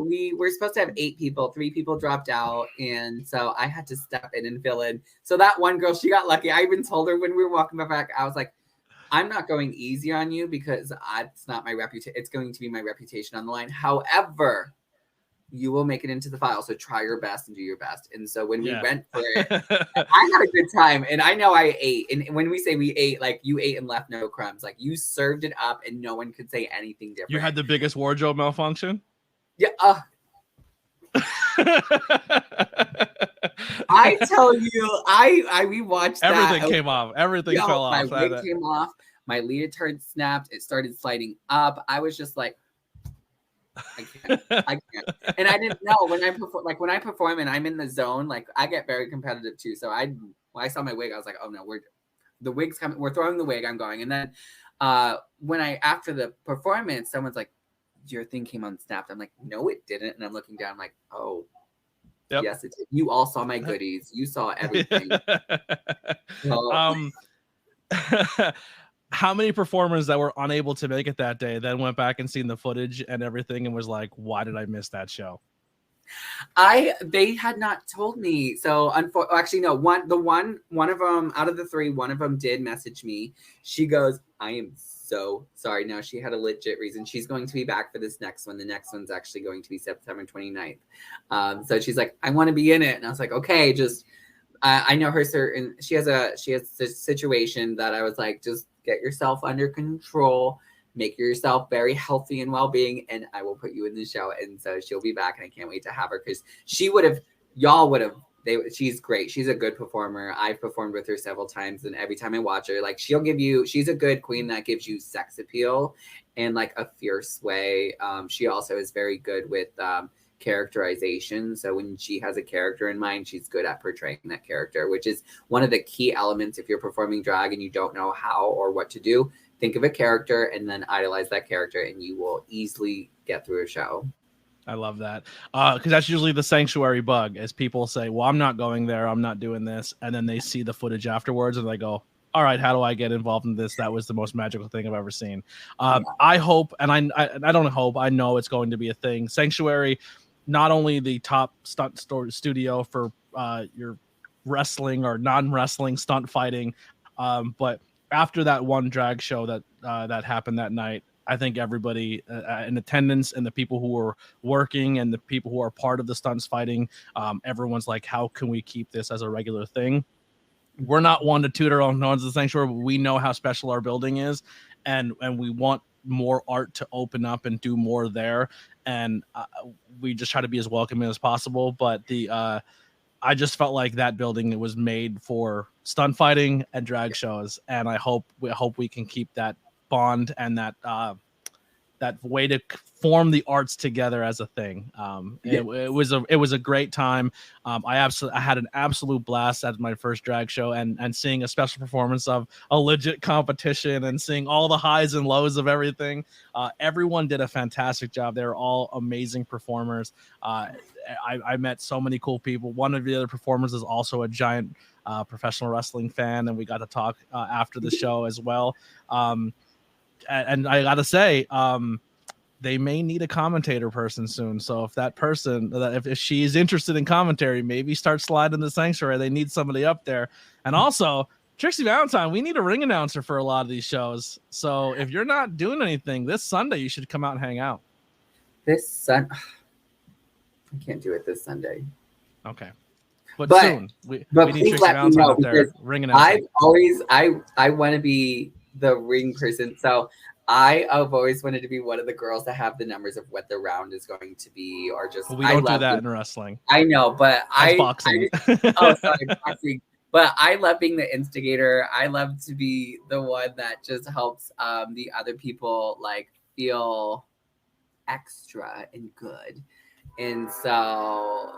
we were supposed to have 8 people, 3 people dropped out. And so I had to step in and fill in. So that one girl, she got lucky. I even told her when we were walking back, I was like, I'm not going easy on you, because it's not my reputation. It's going to be my reputation on the line. However, you will make it into the file. So try your best and do your best. And so when we went for it, I had a good time. And I know I ate. And when we say we ate, like, you ate and left no crumbs. Like, you served it up and no one could say anything different. You had the biggest wardrobe malfunction? Yeah. I tell you, I rewatched that. Everything came off. Everything fell off. My wig came off. My leotard snapped. It started sliding up. I was just like, I can't. And I didn't know when I perform and I'm in the zone, like I get very competitive too. So when I saw my wig, I was like, oh no, the wig's coming. We're throwing the wig. I'm going. And then after the performance, someone's like, your thing came unsnapped. I'm like, no, it didn't. And I'm looking down, I'm like, oh, yep. Yes, it did. You all saw my goodies. You saw everything. How many performers that were unable to make it that day then went back and seen the footage and everything and was like, why did I miss that show? They had not told me. So actually, no, one of them out of the three, one of them did message me. She goes, I am so sorry. No, she had a legit reason. She's going to be back for this next one. The next one's actually going to be September 29th. So she's like, I want to be in it. And I was like, okay, just, I know her certain, she has a situation that I was like, just get yourself under control, make yourself very healthy and well-being, and I will put you in the show. And so she'll be back, and I can't wait to have her because she's great. She's a good performer. I've performed with her several times, and every time I watch her, like she's a good queen that gives you sex appeal in like a fierce way. She also is very good with characterization. So when she has a character in mind, she's good at portraying that character, which is one of the key elements. If you're performing drag and you don't know how or what to do, think of a character and then idolize that character, and you will easily get through a show. I love that. Because that's usually the sanctuary bug, as people say, well, I'm not going there, I'm not doing this. And then they see the footage afterwards and they go, all right, how do I get involved in this? That was the most magical thing I've ever seen. I hope, and I don't hope, I know it's going to be a thing. Sanctuary, not only the top stunt studio for your wrestling or non-wrestling stunt fighting, but after that one drag show that happened that night, I think everybody in attendance and the people who were working and the people who are part of the stunts fighting, everyone's like, how can we keep this as a regular thing? We're not one to toot our own horns at the Sanctuary, but we know how special our building is, and we want more art to open up and do more there, and we just try to be as welcoming as possible. But I just felt like that building was made for stunt fighting and drag shows, and I hope we can keep that bond and that way to form the arts together as a thing. It was a great time. I had an absolute blast at my first drag show, and seeing a special performance of a legit competition and seeing all the highs and lows of everything. Everyone did a fantastic job. They were all amazing performers. I met so many cool people. One of the other performers is also a giant professional wrestling fan, and we got to talk after the show as well. And I gotta say, they may need a commentator person soon. So if that person, if she's interested in commentary, maybe start sliding the Sanctuary. They need somebody up there. And also, Trixie Valentine, we need a ring announcer for a lot of these shows. So if you're not doing anything this Sunday, you should come out and hang out. I can't do it this Sunday. Okay. But soon. We need Trixie Valentine up there. Ring announcer. I want to be the ring person. So I've always wanted to be one of the girls that have the numbers of what the round is going to be, or just we don't do that in wrestling. I know, but boxing. Boxing. But I love being the instigator. I love to be the one that just helps the other people like feel extra and good. And so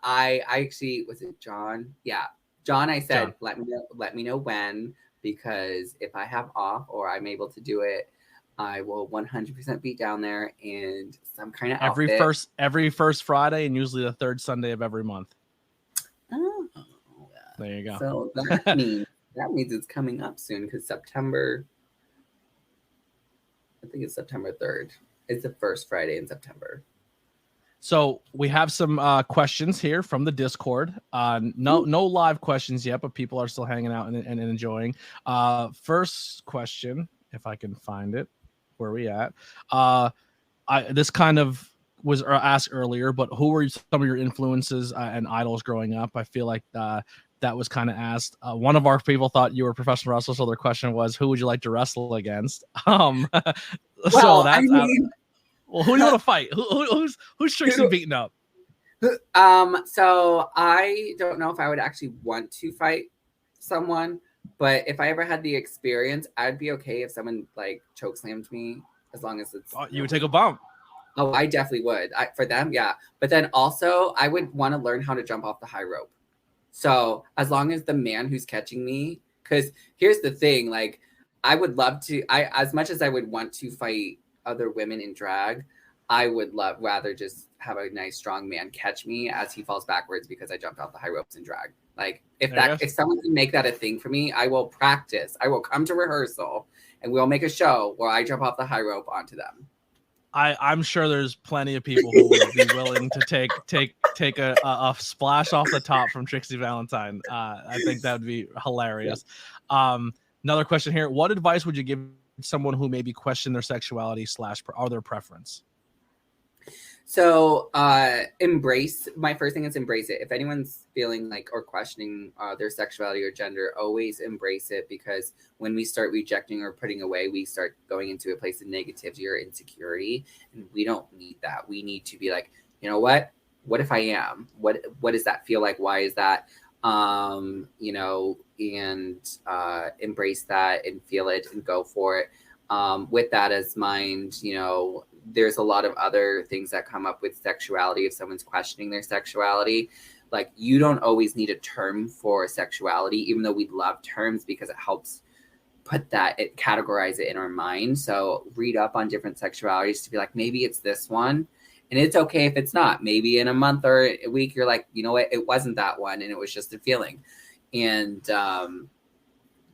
I actually, was it John? Yeah. John, I said, let me know when, because if I have off or I'm able to do it, I will 100% be down there in some kind of outfit. Every first Friday and usually the third Sunday of every month. Oh, there you go. So that means it's coming up soon, because September, I think it's September 3rd. It's the first Friday in September. So we have some questions here from the Discord. No live questions yet, but people are still hanging out and enjoying. First question, if I can find it, where are we at? This kind of was asked earlier, but who were some of your influences and idols growing up? I feel like that was kind of asked. One of our people thought you were a professional wrestler, so their question was, who would you like to wrestle against? So that's... Well, who do you want to fight? Who's Trixie beating up? So I don't know if I would actually want to fight someone, but if I ever had the experience, I'd be okay if someone like chokeslammed me, as long as it's. You would take a bump. Oh, I definitely would. For them, yeah. But then also, I would want to learn how to jump off the high rope. So as long as the man who's catching me, because here's the thing, like I would love to. As much as I would want to fight other women in drag, I would rather just have a nice strong man catch me as he falls backwards because I jumped off the high ropes in drag. Like if someone can make that a thing for me, I will practice. I will come to rehearsal and we'll make a show where I jump off the high rope onto them. I'm sure there's plenty of people who would be willing to take a splash off the top from Trixie Valentine. I think that would be hilarious. Another question here: what advice would you give someone who maybe question their sexuality / or their preference? So my first thing is embrace it. If anyone's feeling like or questioning their sexuality or gender, always embrace it, because when we start rejecting or putting away, we start going into a place of negativity or insecurity, and we don't need that. We need to be like, you know what if I am? What does that feel like? Why is that? And embrace that and feel it and go for it. With that as mind, there's a lot of other things that come up with sexuality. If someone's questioning their sexuality, like you don't always need a term for sexuality, even though we love terms because it helps categorize it in our mind. So read up on different sexualities to be like, maybe it's this one, and it's okay if it's not. Maybe in a month or a week, you're like, you know what, it wasn't that one, and it was just a feeling. And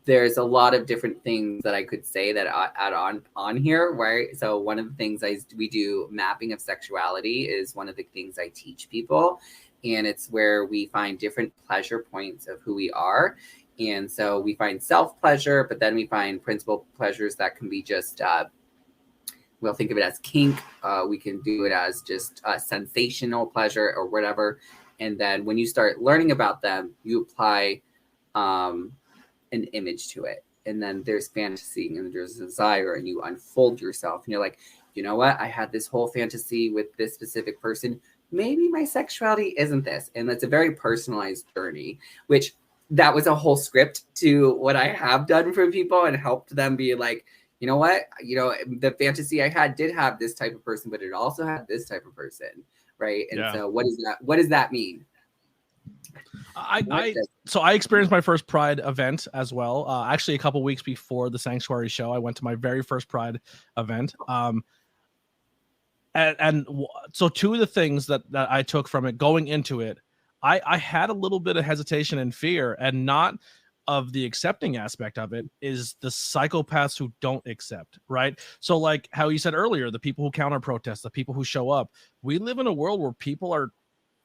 there's a lot of different things that I could say that I add on here, right? So one of the things we do mapping of sexuality is one of the things I teach people. And it's where we find different pleasure points of who we are. And so we find self-pleasure, but then we find principal pleasures that can be just, we'll think of it as kink. We can do it as just sensational pleasure or whatever. And then when you start learning about them, you apply an image to it, and then there's fantasy and there's desire, and you unfold yourself and you're like, you know what, I had this whole fantasy with this specific person, maybe my sexuality isn't this. And that's a very personalized journey, which that was a whole script to what I have done for people and helped them be like, you know what, the fantasy I had did have this type of person, but it also had this type of person, right? And so what does that mean? So I experienced my first Pride event as well. Actually, a couple weeks before the Sanctuary show, I went to my very first Pride event. And so two of the things that I took from it going into it, I had a little bit of hesitation and fear, and not of the accepting aspect of it, is the psychopaths who don't accept, right? So like how you said earlier, the people who counter protest, the people who show up, we live in a world where people are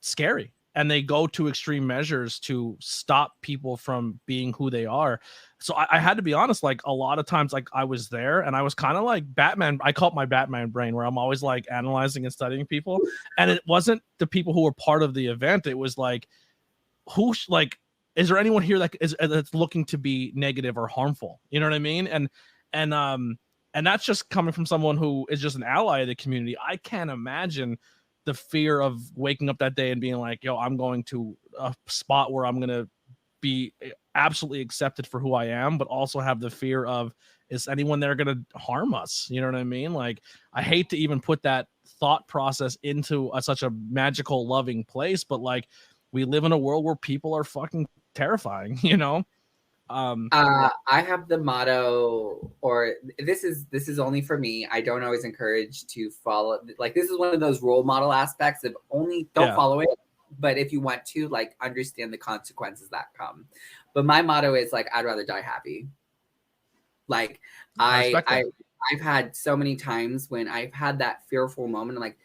scary. And they go to extreme measures to stop people from being who they are. So I had to be honest, like a lot of times, like I was there and I was kind of like Batman. I call it my Batman brain, where I'm always like analyzing and studying people. And it wasn't the people who were part of the event. It was like, is there anyone here that's looking to be negative or harmful? You know what I mean? And that's just coming from someone who is just an ally of the community. I can't imagine the fear of waking up that day and being like, yo, I'm going to a spot where I'm going to be absolutely accepted for who I am, but also have the fear of, is anyone there going to harm us? You know what I mean? Like, I hate to even put that thought process into such a magical, loving place, but like, we live in a world where people are fucking terrifying, I have the motto, or this is only for me. I don't always encourage to follow. Like, this is one of those role model aspects of only don't follow it, but if you want to, like, understand the consequences that come. But my motto is like, I'd rather die happy. Like I've had so many times when I've had that fearful moment. I'm like,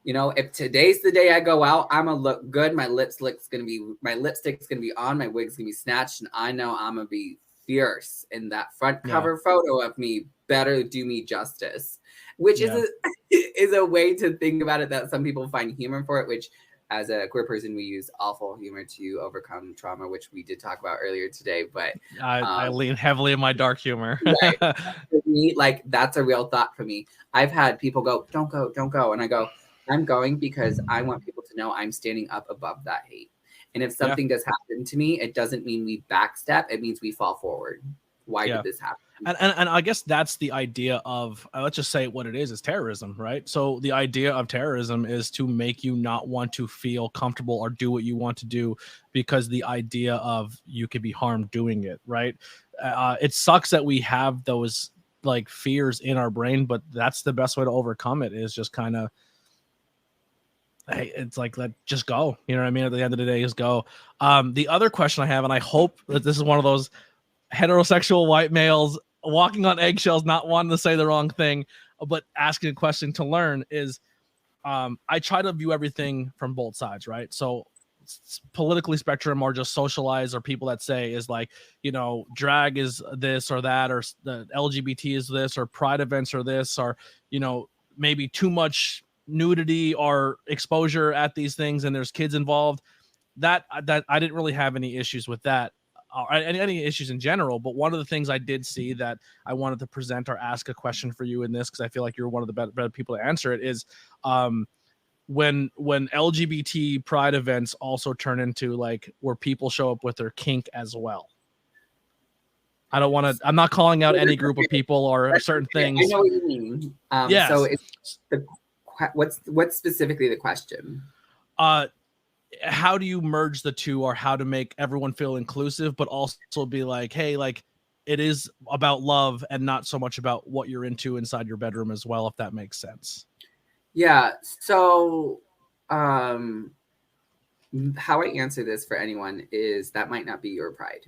if today's the day I go out, I'm gonna look good. My lipstick's gonna be on, my wig's gonna be snatched, and I know I'm gonna be fierce. And that front cover photo of me better do me justice. Which is a way to think about it that some people find humor for it, which as a queer person, we use awful humor to overcome trauma, which we did talk about earlier today. But I lean heavily in my dark humor. Right. For me, like, that's a real thought for me. I've had people go, don't go. And I go, I'm going because I want people to know I'm standing up above that hate. And if something does happen to me, it doesn't mean we backstep. It means we fall forward. Why did this happen? And I guess that's the idea of, let's just say what it is terrorism, right? So the idea of terrorism is to make you not want to feel comfortable or do what you want to do because the idea of you could be harmed doing it, right? It sucks that we have those like fears in our brain, but that's the best way to overcome it, is just kind of, hey, it's like, just go. You know what I mean? At the end of the day, is go. The other question I have, and I hope that this is one of those heterosexual white males walking on eggshells, not wanting to say the wrong thing, but asking a question to learn, is I try to view everything from both sides, right? So politically spectrum, or just socialize, or people that say is like, you know, drag is this or that, or the LGBT is this, or pride events are this, or, you know, maybe too much nudity or exposure at these things and there's kids involved. That I didn't really have any issues with that, any issues in general. But one of the things I did see that I wanted to present or ask a question for you in this, because I feel like you're one of the better people to answer it, is when LGBT pride events also turn into like where people show up with their kink as well. I don't want to, I'm not calling out any group of people or certain things. I know what you mean. Yes. So what's specifically the question? How do you merge the two, or how to make everyone feel inclusive, but also be like, hey, like it is about love and not so much about what you're into inside your bedroom as well, if that makes sense. Yeah. So how I answer this for anyone is that might not be your pride.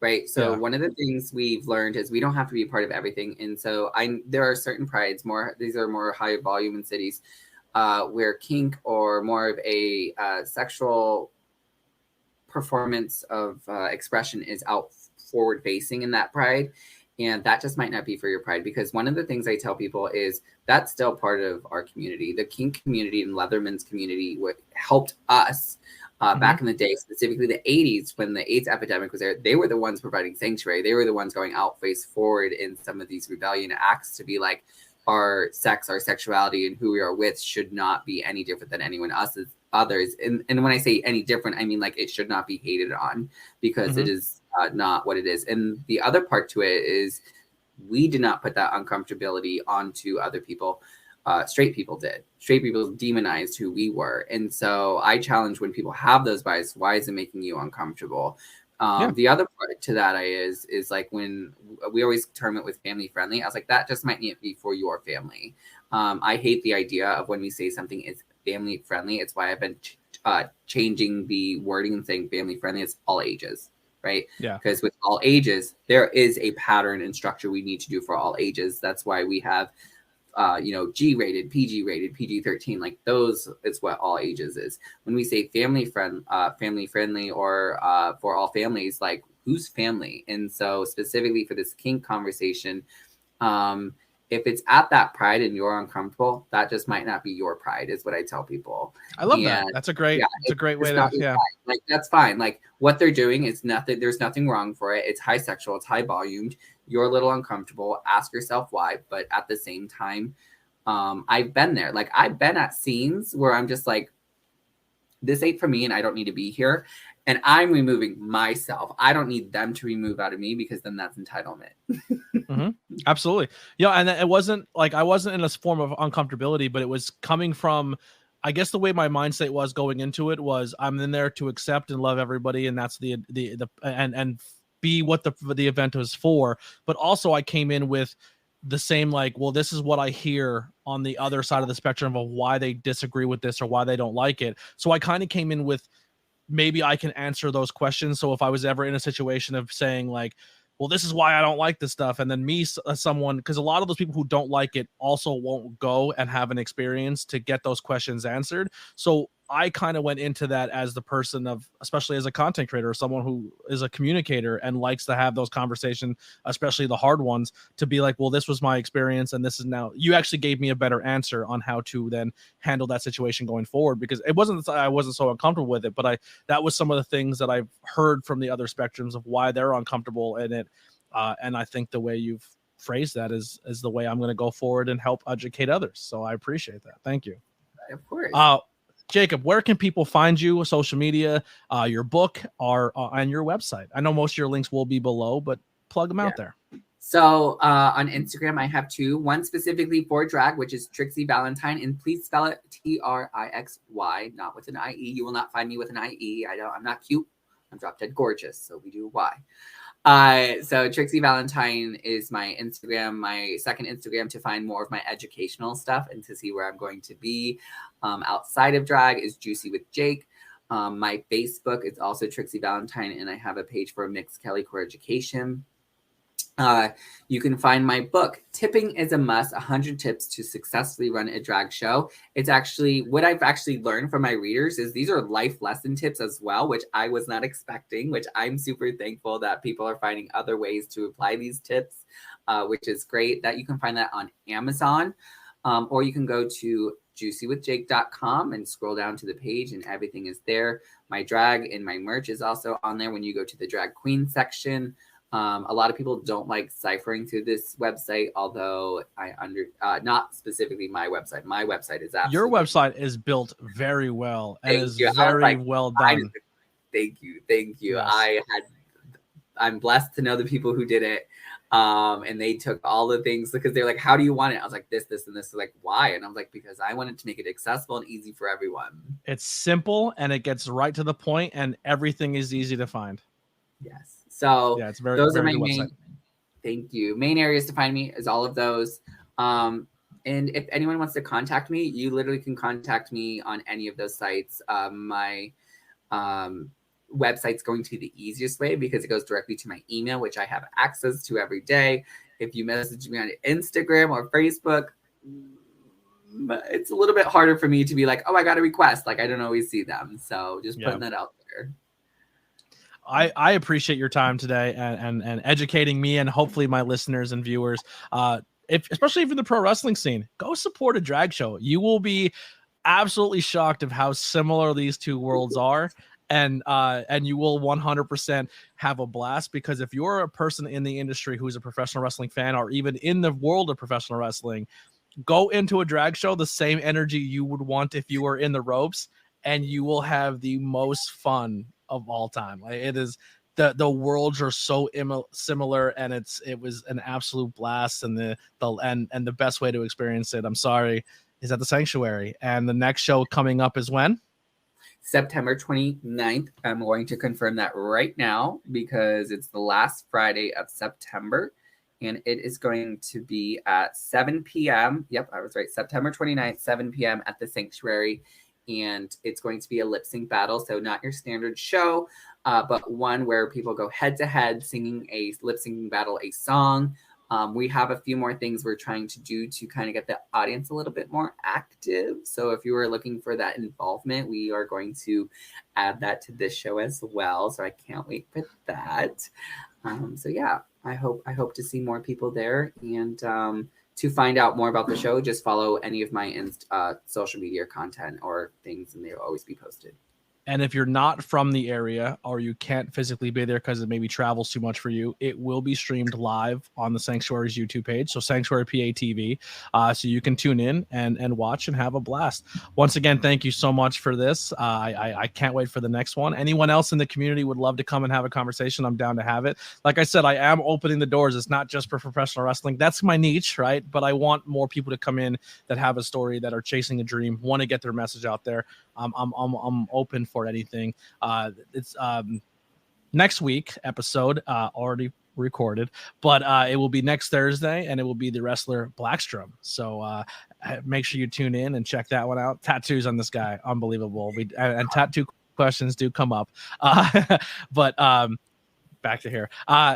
Right. So one of the things we've learned is we don't have to be a part of everything. And so there are certain prides, these are more high volume in cities, where kink or more of a sexual performance of expression is out forward facing in that pride. And that just might not be for your pride, because one of the things I tell people is that's still part of our community. The kink community and Leatherman's community helped us back in the day, specifically the 80s, when the AIDS epidemic was there. They were the ones providing sanctuary. They were the ones going out face forward in some of these rebellion acts to be like, our sex, our sexuality, and who we are with should not be any different than anyone else's others. And when I say any different, I mean like it should not be hated on, because it is not what it is. And the other part to it is we did not put that uncomfortability onto other people. Straight people did. Straight people demonized who we were. And so I challenge, when people have those biases, why is it making you uncomfortable? The other part to that is like when we always term it with family friendly. I was like, that just might not be for your family. I hate the idea of when we say something is family friendly. It's why I've been changing the wording and saying family friendly. It's all ages, right? Yeah. Because with all ages, there is a pattern and structure we need to do for all ages. That's why we have G-rated, PG-rated, PG-13, like those is what all ages is. When we say family friendly, or for all families, like who's family? And so specifically for this kink conversation, if it's at that pride and you're uncomfortable, that just might not be your pride, is what I tell people. I love that. That's a great, it's a great way to, pride. Like, that's fine. Like what they're doing is nothing. There's nothing wrong for it. It's high sexual, it's high volumed. You're a little uncomfortable. Ask yourself why. But at the same time, I've been there. Like I've been at scenes where I'm just like, this ain't for me and I don't need to be here. And I'm removing myself. I don't need them to remove out of me, because then that's entitlement. Absolutely. Yeah. And it wasn't like, I wasn't in a form of uncomfortability, but it was coming from, I guess the way my mindset was going into it was, I'm in there to accept and love everybody. And that's and be what the event was for. But also I came in with the same, like, well, this is what I hear on the other side of the spectrum of why they disagree with this or why they don't like it. So I kind of came in with, maybe I can answer those questions. So if I was ever in a situation of saying like, well, this is why I don't like this stuff, and then someone, because a lot of those people who don't like it also won't go and have an experience to get those questions answered. So I kind of went into that as the person of, especially as a content creator, or someone who is a communicator and likes to have those conversations, especially the hard ones, to be like, well, this was my experience, and this is now, you actually gave me a better answer on how to then handle that situation going forward, because it wasn't, I wasn't so uncomfortable with it, but that was some of the things that I've heard from the other spectrums of why they're uncomfortable in it. And I think the way you've phrased that is the way I'm going to go forward and help educate others. So I appreciate that. Thank you. Of course. Jacob, where can people find you? Social media, your book, or on your website? I know most of your links will be below, but plug them out there. So on Instagram, I have two. One specifically for drag, which is Trixie Valentine, and please spell it Trixy, not with an IE. You will not find me with an IE. I'm not cute. I'm drop dead gorgeous. So we do Y. So Trixie Valentine is my Instagram. My second Instagram to find more of my educational stuff and to see where I'm going to be outside of drag is Juicy with Jake. My Facebook is also Trixie Valentine, and I have a page for Mixed Kelley Core Education. You can find my book, Tipping is a Must, 100 Tips to Successfully Run a Drag Show. It's actually what I've actually learned from my readers is these are life lesson tips as well, which I was not expecting, which I'm super thankful that people are finding other ways to apply these tips, which is great. That you can find that on Amazon, or you can go to juicywithjake.com and scroll down to the page and everything is there. My drag and my merch is also on there when you go to the drag queen section. A lot of people don't like ciphering through this website, although not specifically my website. My website is absolutely. Your website is built very well and is very well done. Thank you. Yes. I'm blessed to know the people who did it. And they took all the things because they're like, how do you want it? I was like, this, and this. They're like, why? And I was like, because I wanted to make it accessible and easy for everyone. It's simple and it gets right to the point and everything is easy to find. Yes. So yeah, those are my main. Thank you. Main areas to find me is all of those. And if anyone wants to contact me, you literally can contact me on any of those sites. My website's going to be the easiest way because it goes directly to my email, which I have access to every day. If you message me on Instagram or Facebook, it's a little bit harder for me to be like, oh, I got a request. Like I don't always see them. So just putting that out there. I appreciate your time today and educating me and hopefully my listeners and viewers. Especially if in the pro wrestling scene, go support a drag show. You will be absolutely shocked of how similar these two worlds are. And you will 100% have a blast because if you're a person in the industry who's a professional wrestling fan or even in the world of professional wrestling, go into a drag show the same energy you would want if you were in the ropes, and you will have the most fun of all time. Like it is the worlds are so similar, and it was an absolute blast. And the best way to experience it, I'm sorry, is at the Sanctuary. And the next show coming up is when? September 29th. I'm going to confirm that right now because it's the last Friday of September. And it is going to be at 7 p.m. Yep, I was right. September 29th, 7 p.m. at the Sanctuary. And it's going to be a lip sync battle. So not your standard show, but one where people go head to head singing a lip syncing battle, a song. We have a few more things we're trying to do to kind of get the audience a little bit more active. So if you were looking for that involvement, we are going to add that to this show as well. So I can't wait for that. So yeah, I hope to see more people there. And to find out more about the show, just follow any of my social media content or things, and they'll always be posted. And if you're not from the area or you can't physically be there because it maybe travels too much for you, it will be streamed live on the Sanctuary's YouTube page. So Sanctuary PA TV. So you can tune in and watch and have a blast. Once again, thank you so much for this. I can't wait for the next one. Anyone else in the community would love to come and have a conversation, I'm down to have it. Like I said, I am opening the doors. It's not just for professional wrestling. That's my niche, right? But I want more people to come in that have a story, that are chasing a dream, want to get their message out there. I'm open for anything. It's next week episode already recorded, but it will be next Thursday, and it will be the wrestler Blackstrom. So make sure you tune in and check that one out. Tattoos on this guy, unbelievable. And tattoo questions do come up, but back to here.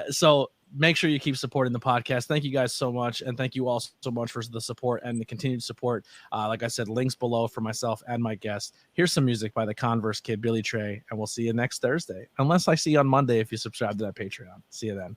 So make sure you keep supporting the podcast. Thank you guys so much. And thank you all so much for the support and the continued support. Like I said, links below for myself and my guests. Here's some music by the Converse Kid, Billy Trey, and we'll see you next Thursday. Unless I see you on Monday if you subscribe to that Patreon. See you then.